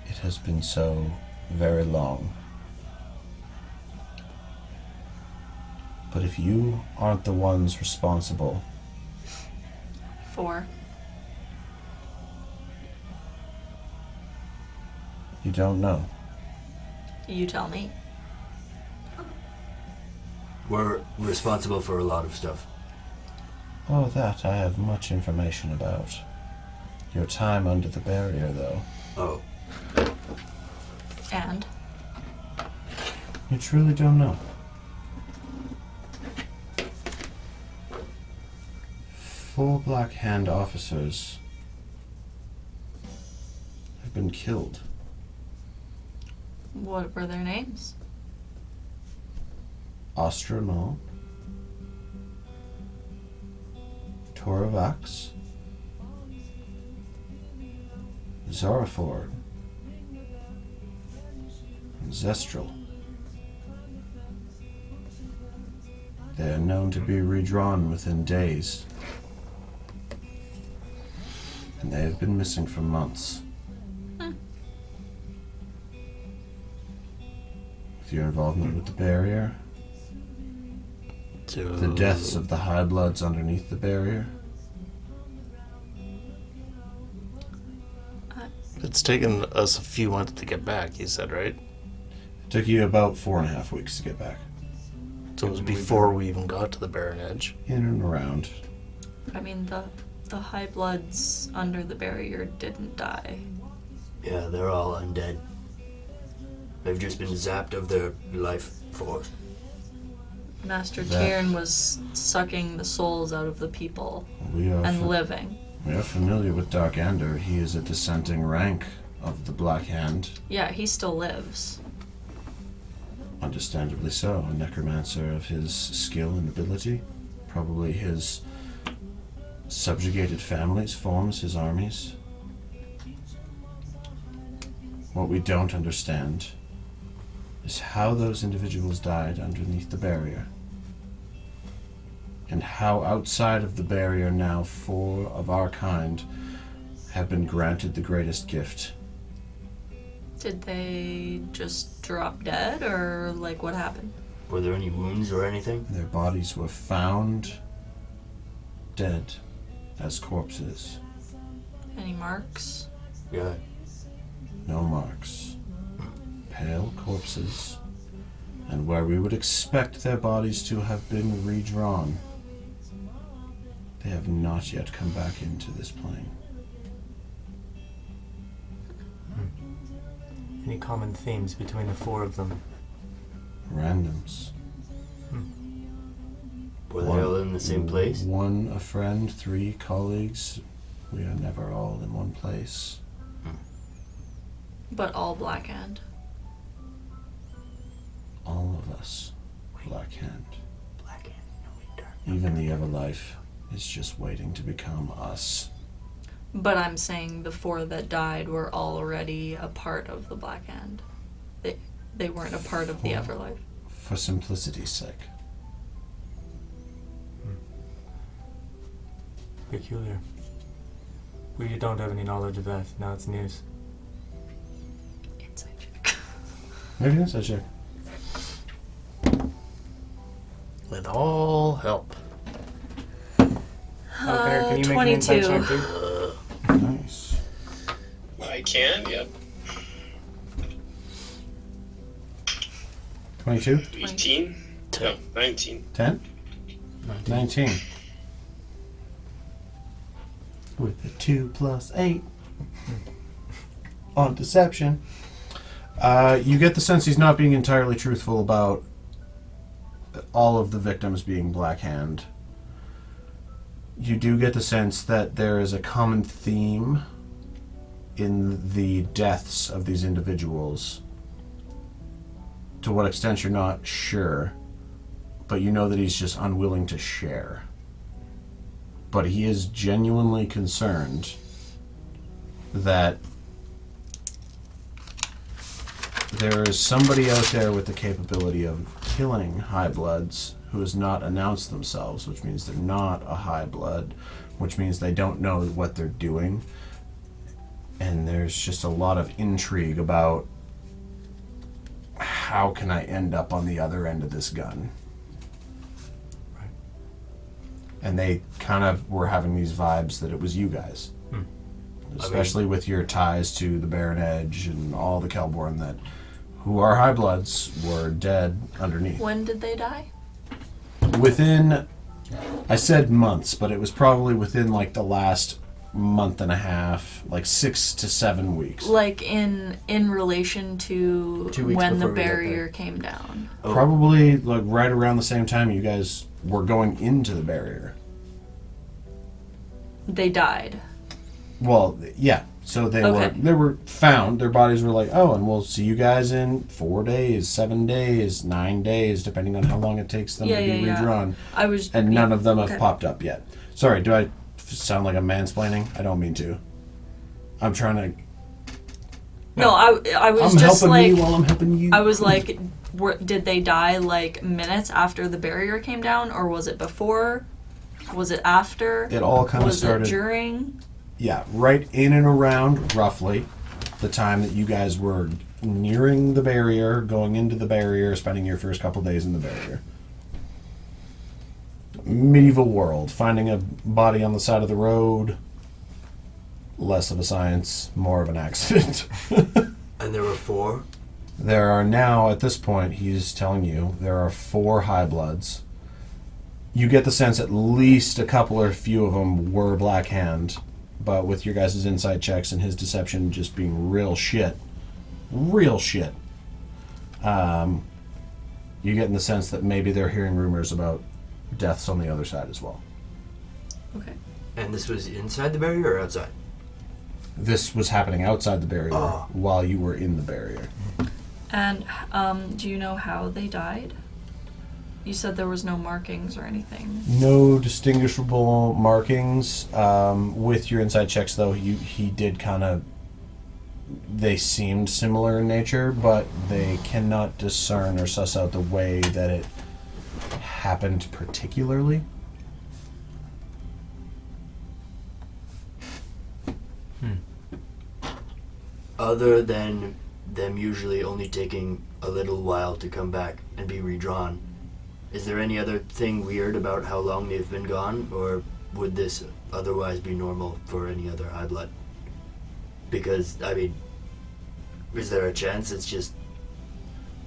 It has been so very long. But if you aren't the ones responsible, 4. You don't know. You tell me. We're responsible for a lot of stuff. Oh, that I have much information about. Your time under the barrier, though. Oh. And? You truly don't know. 4 Black Hand officers have been killed. What were their names? Ostronol, Toravax, Zoraford, and Zestral. They are known to be redrawn within days, and they have been missing for months. With your involvement with the barrier, the deaths of the High Bloods underneath the barrier. It's taken us a few months to get back, you said, right? It took you about 4.5 weeks to get back. So it was before we even got to the Barren Edge. In and around. I mean, the High Bloods under the barrier didn't die. Yeah, they're all undead. They've just been zapped of their life force. Master Tyrn was sucking the souls out of the people We are living. We are familiar with Darkander. He is a dissenting rank of the Black Hand. Yeah, he still lives. Understandably so. A necromancer of his skill and ability. Probably his subjugated families forms his armies. What we don't understand is how those individuals died underneath the barrier. And how outside of the barrier now 4 of our kind have been granted the greatest gift. Did they just drop dead, or like what happened? Were there any wounds or anything? Their bodies were found dead as corpses. Any marks? Yeah. No marks. Pale corpses. And where we would expect their bodies to have been redrawn, they have not yet come back into this plane. Any common themes between the 4 of them? Randoms. Were they all in the same place? 1 a friend, 3 colleagues. We are never all in one place. But all Black Hand. All of us, Black Hand. Black Hand, no dark. Even the Everlife is just waiting to become us. But I'm saying the 4 that died were already a part of the Black Hand. They weren't a part of the Everlife. For simplicity's sake. Peculiar. We don't have any knowledge of that. Now it's news. Inside check. Maybe inside check. With all help. Can you make an inside 22. check, dude? Nice. I can, yep. 22? 18? No, 19. 10? 19. With the 2 plus 8 on deception. You get the sense he's not being entirely truthful about all of the victims being Black Hand. You do get the sense that there is a common theme in the deaths of these individuals. To what extent you're not sure, but you know that he's just unwilling to share. But he is genuinely concerned that there is somebody out there with the capability of killing High Bloods who has not announced themselves, which means they're not a High Blood, which means they don't know what they're doing. And there's just a lot of intrigue about how can I end up on the other end of this gun. Right. And they kind of were having these vibes that it was you guys. especially with your ties to the Barren Edge and all the Kelborn that, who are high bloods, were dead underneath. When did they die? Within, I said months, but it was probably within like the last month and a half, like 6 to 7 weeks. Like in relation to 2 weeks when the before we got barrier there. came down. Oh. Probably like right around the same time you guys were going into the barrier. They died. Well, yeah. So they Okay. were found. Their bodies were like, oh, and we'll see you guys in 4 days, 7 days, 9 days, depending on how long it takes them to be redrawn. I was. And none of them have okay. popped up yet. Sorry, do I sound like I'm mansplaining? I don't mean to. I'm trying to. No, I was I'm just helping like. me while I'm helping you. I was like, did they die like minutes after the barrier came down, or was it before? Was it after? It all kind of Was started. it during? Yeah, right in and around roughly the time that you guys were nearing the barrier, going into the barrier, spending your first couple days in the barrier. Medieval world, finding a body on the side of the road, less of a science, more of an accident. And there were 4? There are now, at this point, he's telling you, there are 4 high bloods. You get the sense at least a couple or few of them were Black Hand, but with your guys' insight checks and his deception just being real shit, you get in the sense that maybe they're hearing rumors about deaths on the other side as well. Okay. And this was inside the barrier or outside? This was happening outside the barrier Oh. while you were in the barrier. And do you know how they died? You said there was no markings or anything. No distinguishable markings. With your inside checks, though, he did kind of. They seemed similar in nature, but they cannot discern or suss out the way that it happened particularly. Other than them usually only taking a little while to come back and be redrawn, is there any other thing weird about how long they've been gone, or would this otherwise be normal for any other high blood? Because, I mean, is there a chance it's just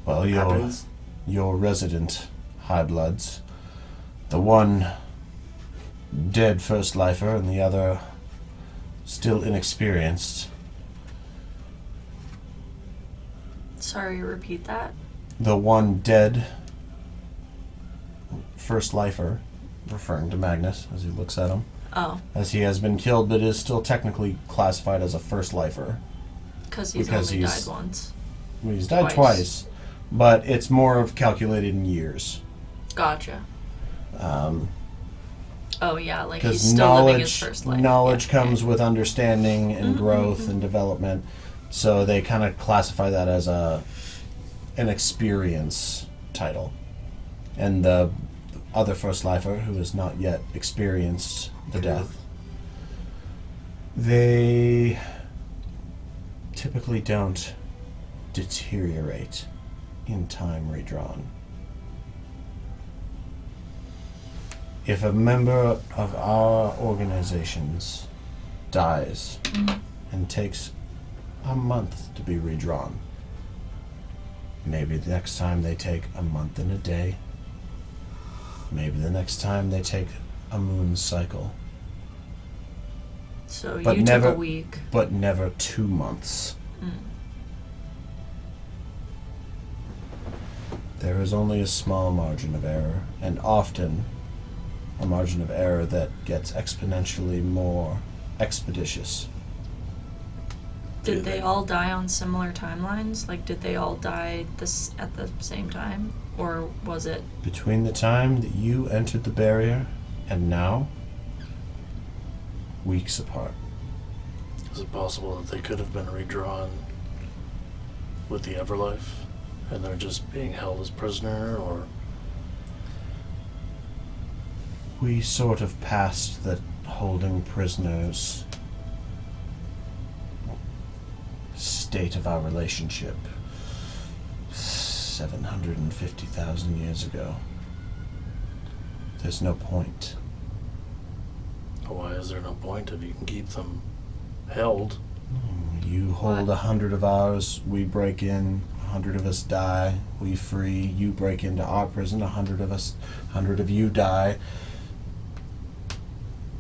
Well, happens? your resident high bloods, the one dead first lifer and the other still inexperienced. Sorry, repeat that. The one dead first lifer, referring to Magnus as he looks at him, Oh, as he has been killed but is still technically classified as a first lifer. because he's Because only he's- died once. Well, he's died Twice. twice, but it's more of calculated in years. Gotcha. Oh yeah, like he's Because still living his first life. knowledge Yeah, comes okay. with understanding and growth and development. So they kind of classify that as an experience title. And the other first lifer, who has not yet experienced the death, they typically don't deteriorate in time redrawn. If a member of our organizations dies and takes a month to be redrawn, maybe the next time they take a month and a day, maybe the next time they take a moon cycle, So but you never- took a week. but never 2 months. There is only a small margin of error, and often a margin of error that gets exponentially more expeditious. Did they all die on similar timelines? Like, did they all die this at the same time, or was it? Between the time that you entered the barrier and now, weeks apart. Is it possible that they could have been redrawn with the Everlife and they're just being held as prisoner, or We sort of passed the holding prisoners state of our relationship 750,000 years ago. There's no point. why is there no point if you can keep them held. You hold 100 of ours, we break in, 100 of us die, we free, you break into our prison, 100 of us, 100 of you die.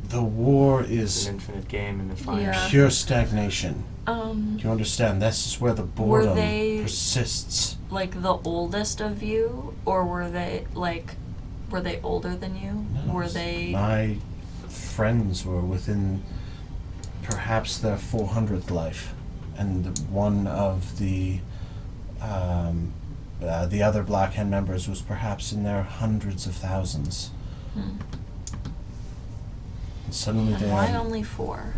The war It's is an infinite game and defiance. Yeah. pure stagnation. Um, Do you understand? This is where the Were boredom they- persists. like the oldest of you, or were they older than you? No, Were they? My friends were within perhaps their 400th life, and one of the other Black Hand members was perhaps in their hundreds of thousands. Hmm. And suddenly And they why are. only 4?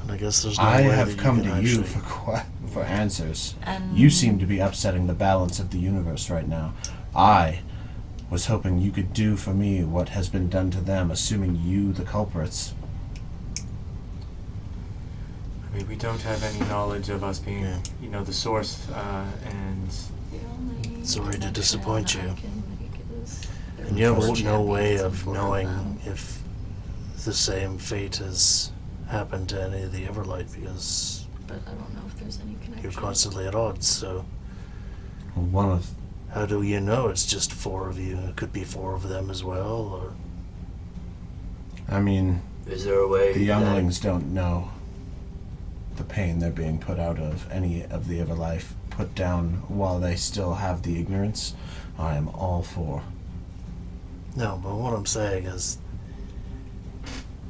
And I guess there's no I way have that come you can to you actually... for answers. And You seem to be upsetting the balance of the universe right now. I was hoping you could do for me what has been done to them, assuming you the culprits. I mean, we don't have any knowledge of us being, Yeah. the source, and the only Sorry to connection disappoint I you. can make is And you have First no way champions of before knowing them. if the same fate has happened to any of the Everlight, because But I don't know if there's any connection. you're constantly at odds, so One of how do you know it's just 4 of you? It could be 4 of them as well, or... I mean, Is there a way the younglings don't know the pain they're being put out of, any of the Everlife put down while they still have the ignorance. I am all for. No, but what I'm saying is...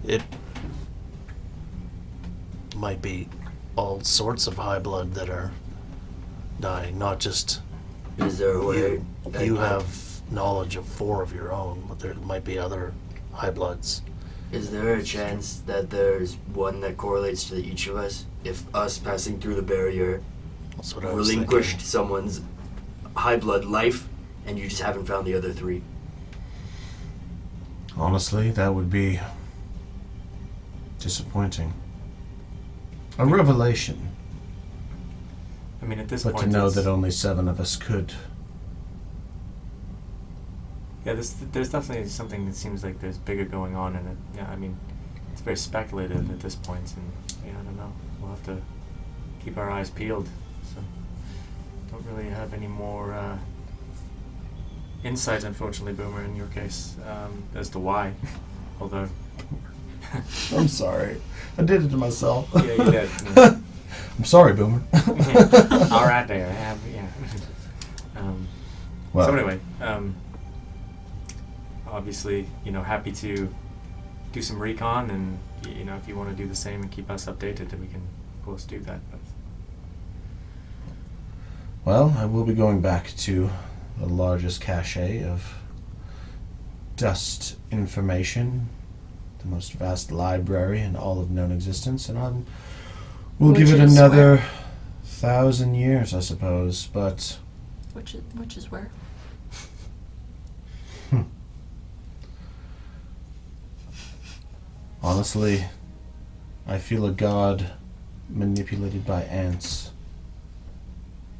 it might be all sorts of high blood that are dying, not just... Is there a way You have knowledge of 4 of your own, but there might be other high bloods. Is there a chance that there's one that correlates to each of us? If us passing through the barrier That's what I was relinquished thinking. someone's high blood life, and you just haven't found the other 3? Honestly, that would be disappointing. A revelation. I mean, at this But point, to know it's- that only 7 of us could. yeah, there's definitely something that seems like there's bigger going on in it. Yeah, I mean, it's very speculative at this point, and I don't know. We'll have to keep our eyes peeled. So, don't really have any more insight, unfortunately, Boomer, in your case, as to why. Although, I'm sorry. I did it to myself. yeah, you did. Yeah. I'm sorry, Boomer. All right, there. Yeah. Well, So anyway, obviously, happy to do some recon, and if you want to do the same and keep us updated, then we can, of course, do that. But well, I will be going back to the largest cache of dust information, the most vast library in all of known existence, and we'll give it Which is another where? 1,000 years, I suppose, but Which is where? honestly, I feel a god manipulated by ants.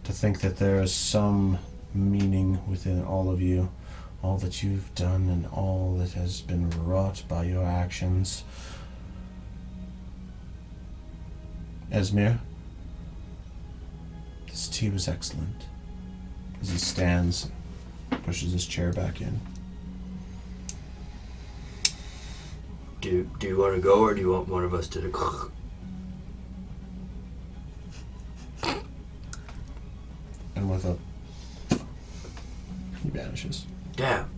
To think that there is some meaning within all of you, all that you've done and all that has been wrought by your actions. Esmir, this tea was excellent. As he stands, pushes his chair back in. Do you want to go, or do you want one of us to... And with a... he vanishes. Damn.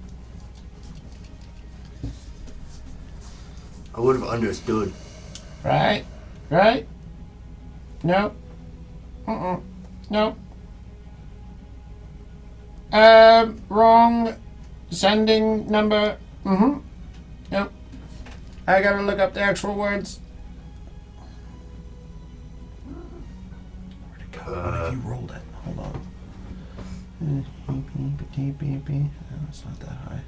I would have understood. Right? Nope. Nope. Wrong sending number. Nope. I gotta look up the actual words. Where'd it go? What if you rolled it? Hold on. Oh, it's not that high.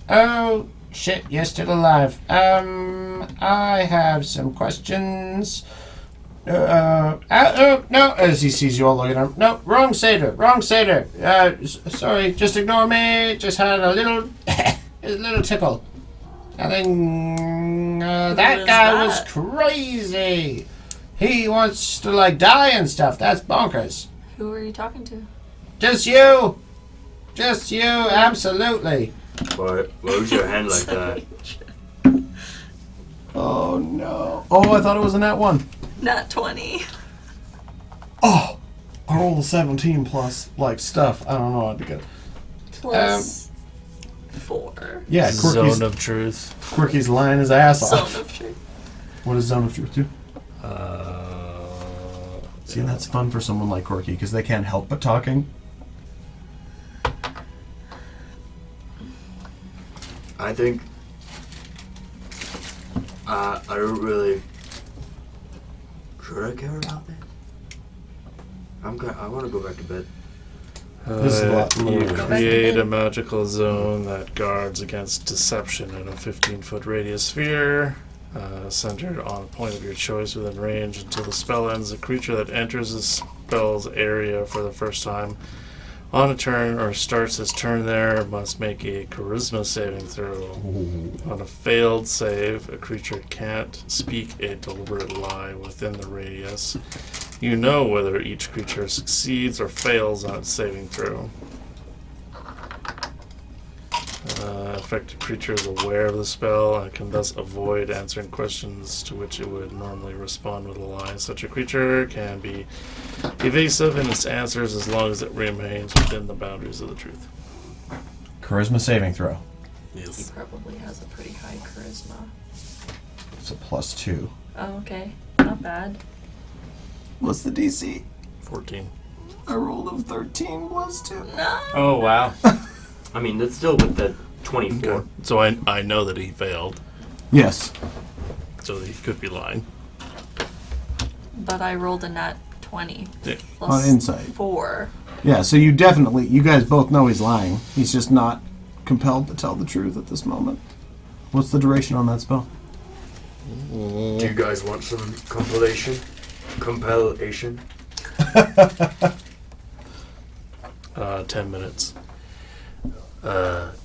Oh, shit, you're still alive. I have some questions. No, as he sees you all looking at him. No, wrong satyr. Sorry, just ignore me. Just had a little His little tickle. Nothing. That is guy was that? crazy. He wants to like die and stuff. That's bonkers. Who are you talking to? Just you. Just you. Absolutely. What was your hand like that? Oh no. Oh, I thought it was a nat 1. Nat 20. Oh, I rolled a 17 plus like stuff. I don't know what to get. Plus 4. Yeah, Zone of truth. Quirky's lying his ass off. Zone of truth. What does Zone of Truth do? See, and that's fun for someone like Corky because they can't help but talking. I think I don't really. Should I care about that? I want to go back to bed. This is a lot. You Go back to create bed. a magical zone that guards against deception in a 15-foot radius sphere, centered on a point of your choice within range until the spell ends. A creature that enters the spell's area for the first time on a turn or starts his turn there must make a charisma saving throw. On a failed save, a creature can't speak a deliberate lie within the radius. You know whether each creature succeeds or fails on its saving throw. Affected creature is aware of the spell and can thus avoid answering questions to which it would normally respond with a lie. Such a creature can be evasive in its answers as long as it remains within the boundaries of the truth. Charisma saving throw. He probably has a pretty high charisma. It's a +2. Oh, okay. Not bad. What's the DC? 14. I rolled a 13 +2. No. Oh wow. I mean, that's still with the 24. Okay. So I know that he failed, Yes. so he could be lying. But I rolled a nat 20. Yeah. Plus On insight. 4. Yeah, so you guys both know he's lying. He's just not compelled to tell the truth at this moment. What's the duration on that spell? Do you guys want some compilation? Compilation? 10 minutes.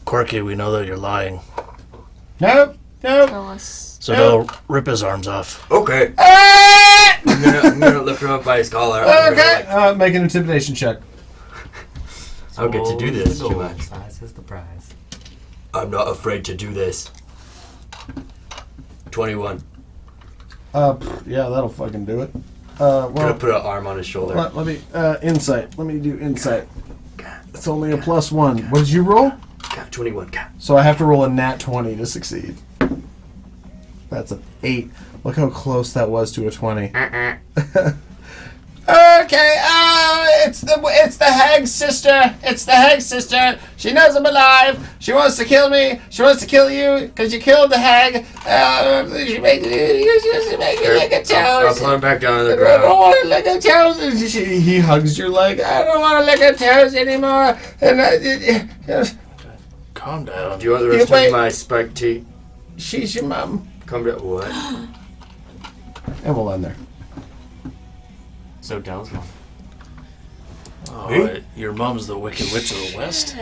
Corky, we know that you're lying. Nope. Nope. Tell us. So don't rip his arms off. Okay. Ah! I'm gonna lift him up by his collar. I'm Okay. gonna, Make an intimidation check. I'll get to do this. Gold Shall I? size is the prize. I'm not afraid to do this. 21. Yeah, that'll fucking do it. Gonna Well, put an arm on his shoulder. let me insight. Let me do insight. It's only a +1. What did you roll? 21. So I have to roll a nat 20 to succeed. That's an 8. Look how close that was to a 20. Okay, it's the hag's sister. It's the hag's sister. She knows I'm alive. She wants to kill me. She wants to kill you because you killed the hag. She makes me lick a I'll toes. put him back down on the I ground. don't want to lick her toes. He hugs your leg. I don't want to lick her toes anymore. And Calm down. Do you want the rest Wait. of my spike tea? she's your mom. Come down. What? And we'll end there. So Dell's one. Oh, your mom's the Wicked Witch of the West?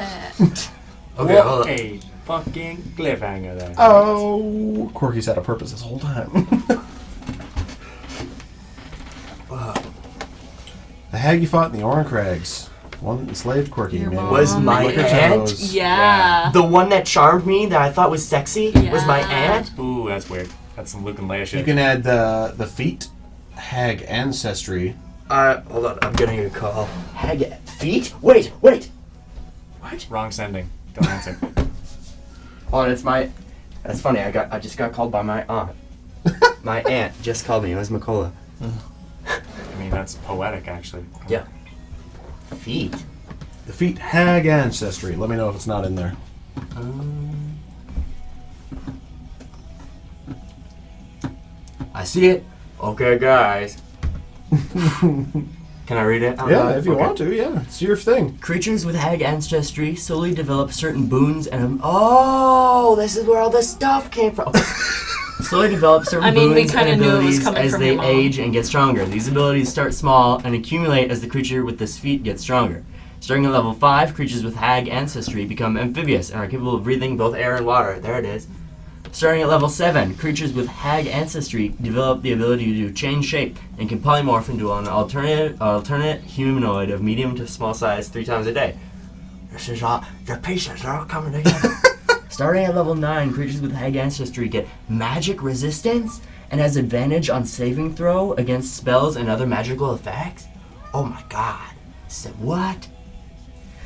Okay, hold on. A fucking cliffhanger there. Oh, Corky's had a purpose this whole time. The hag you fought in the Oran Crags. One that enslaved Corky. Your made him mom. Was my lick her aunt? toes. Yeah. The one that charmed me that I thought was sexy was my Yeah. aunt? Ooh, that's weird. That's some Luke and Leia shit. You can add the feet, hag ancestry. Hold on, I'm getting a call. Hag feet? Wait. What? Wrong sending. Don't answer. Oh, it's my. That's funny. I just got called by my aunt. My aunt just called me. It was Makola. I mean, that's poetic, actually. Yeah. Feet. The feet, hag ancestry. Let me know if it's not in there. I see it. Okay, guys. Can I read it? out Yeah, loud? if you Okay. want to, yeah. It's your thing. Creatures with hag ancestry slowly develop certain boons and oh, this is where all this stuff came from. Slowly develop certain I mean, we boons kinda and knew it was abilities coming as from they your mom. age and get stronger. These abilities start small and accumulate as the creature with this feat gets stronger. Starting at level 5, creatures with hag ancestry become amphibious and are capable of breathing both air and water. There it is. Starting at level 7, creatures with hag ancestry develop the ability to change shape and can polymorph into an alternate humanoid of medium to small size 3 times a day. This is all, the pieces are all coming together. Starting at level 9, creatures with hag ancestry get magic resistance and has advantage on saving throw against spells and other magical effects. Oh my god. So what?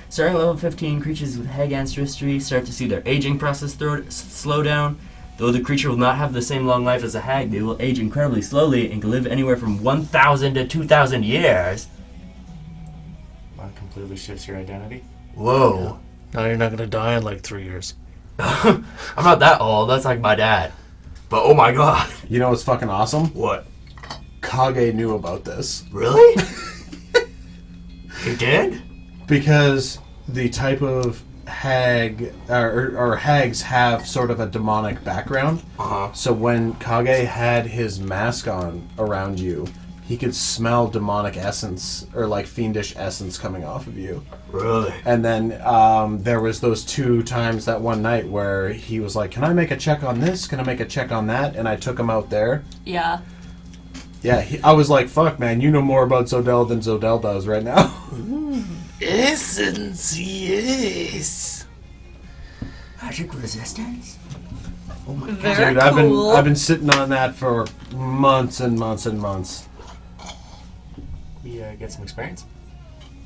Starting at level 15, creatures with hag ancestry start to see their aging process slow down. Though the creature will not have the same long life as a hag, they will age incredibly slowly and can live anywhere from 1,000 to 2,000 years. That completely shifts your identity. Whoa. Now you're not going to die in like 3 years. I'm not that old. That's like my dad. But oh my god. You know what's fucking awesome? What? Kage knew about this. Really? He did? Because the type of hag, or hags have sort of a demonic background. Uh-huh. So when Kage had his mask on around you, he could smell demonic essence, or like fiendish essence coming off of you. Really? And then there was those 2 times that one night where he was like, can I make a check on this? Can I make a check on that? And I took him out there. Yeah. Yeah, I was like, fuck, man, you know more about Zodel than Zodel does right now. Essence, yes. Magic resistance? Oh my god. Very Dude, cool. I've been sitting on that for months and months and months. We get some experience.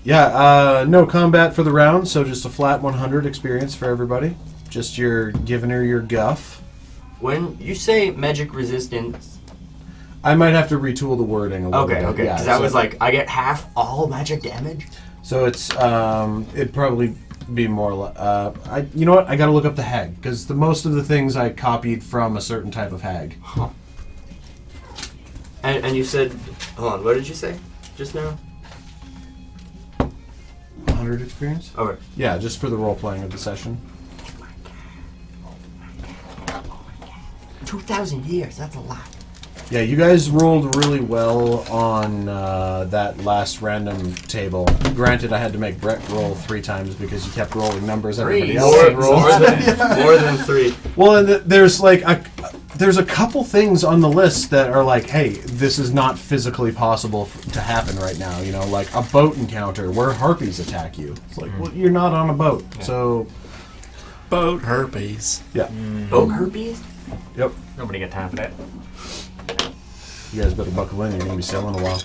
Yeah, no combat for the round, so just a flat 100 experience for everybody. Just your giving her your guff. When you say magic resistance... I might have to retool the wording a little bit. Okay. Because I was like, I get half all magic damage? So it's, it'd probably be more, you know what, I gotta look up the hag, because most of the things I copied from a certain type of hag. Huh. And you said, hold on, what did you say just now? 100 experience? Okay. Yeah, just for the role-playing of the session. 2,000 years, that's a lot. Yeah, you guys rolled really well on that last random table. Granted, I had to make Brett roll 3 times because you kept rolling numbers everybody else had rolled. More than 3. Well, and there's like there's a couple things on the list that are like, hey, this is not physically possible to happen right now. You know, like a boat encounter where harpies attack you. It's like, well, you're not on a boat, so Boat herpes. yeah. Boat herpes? Yep. Nobody got time for that. You guys better buckle in. You're gonna be sailing a while.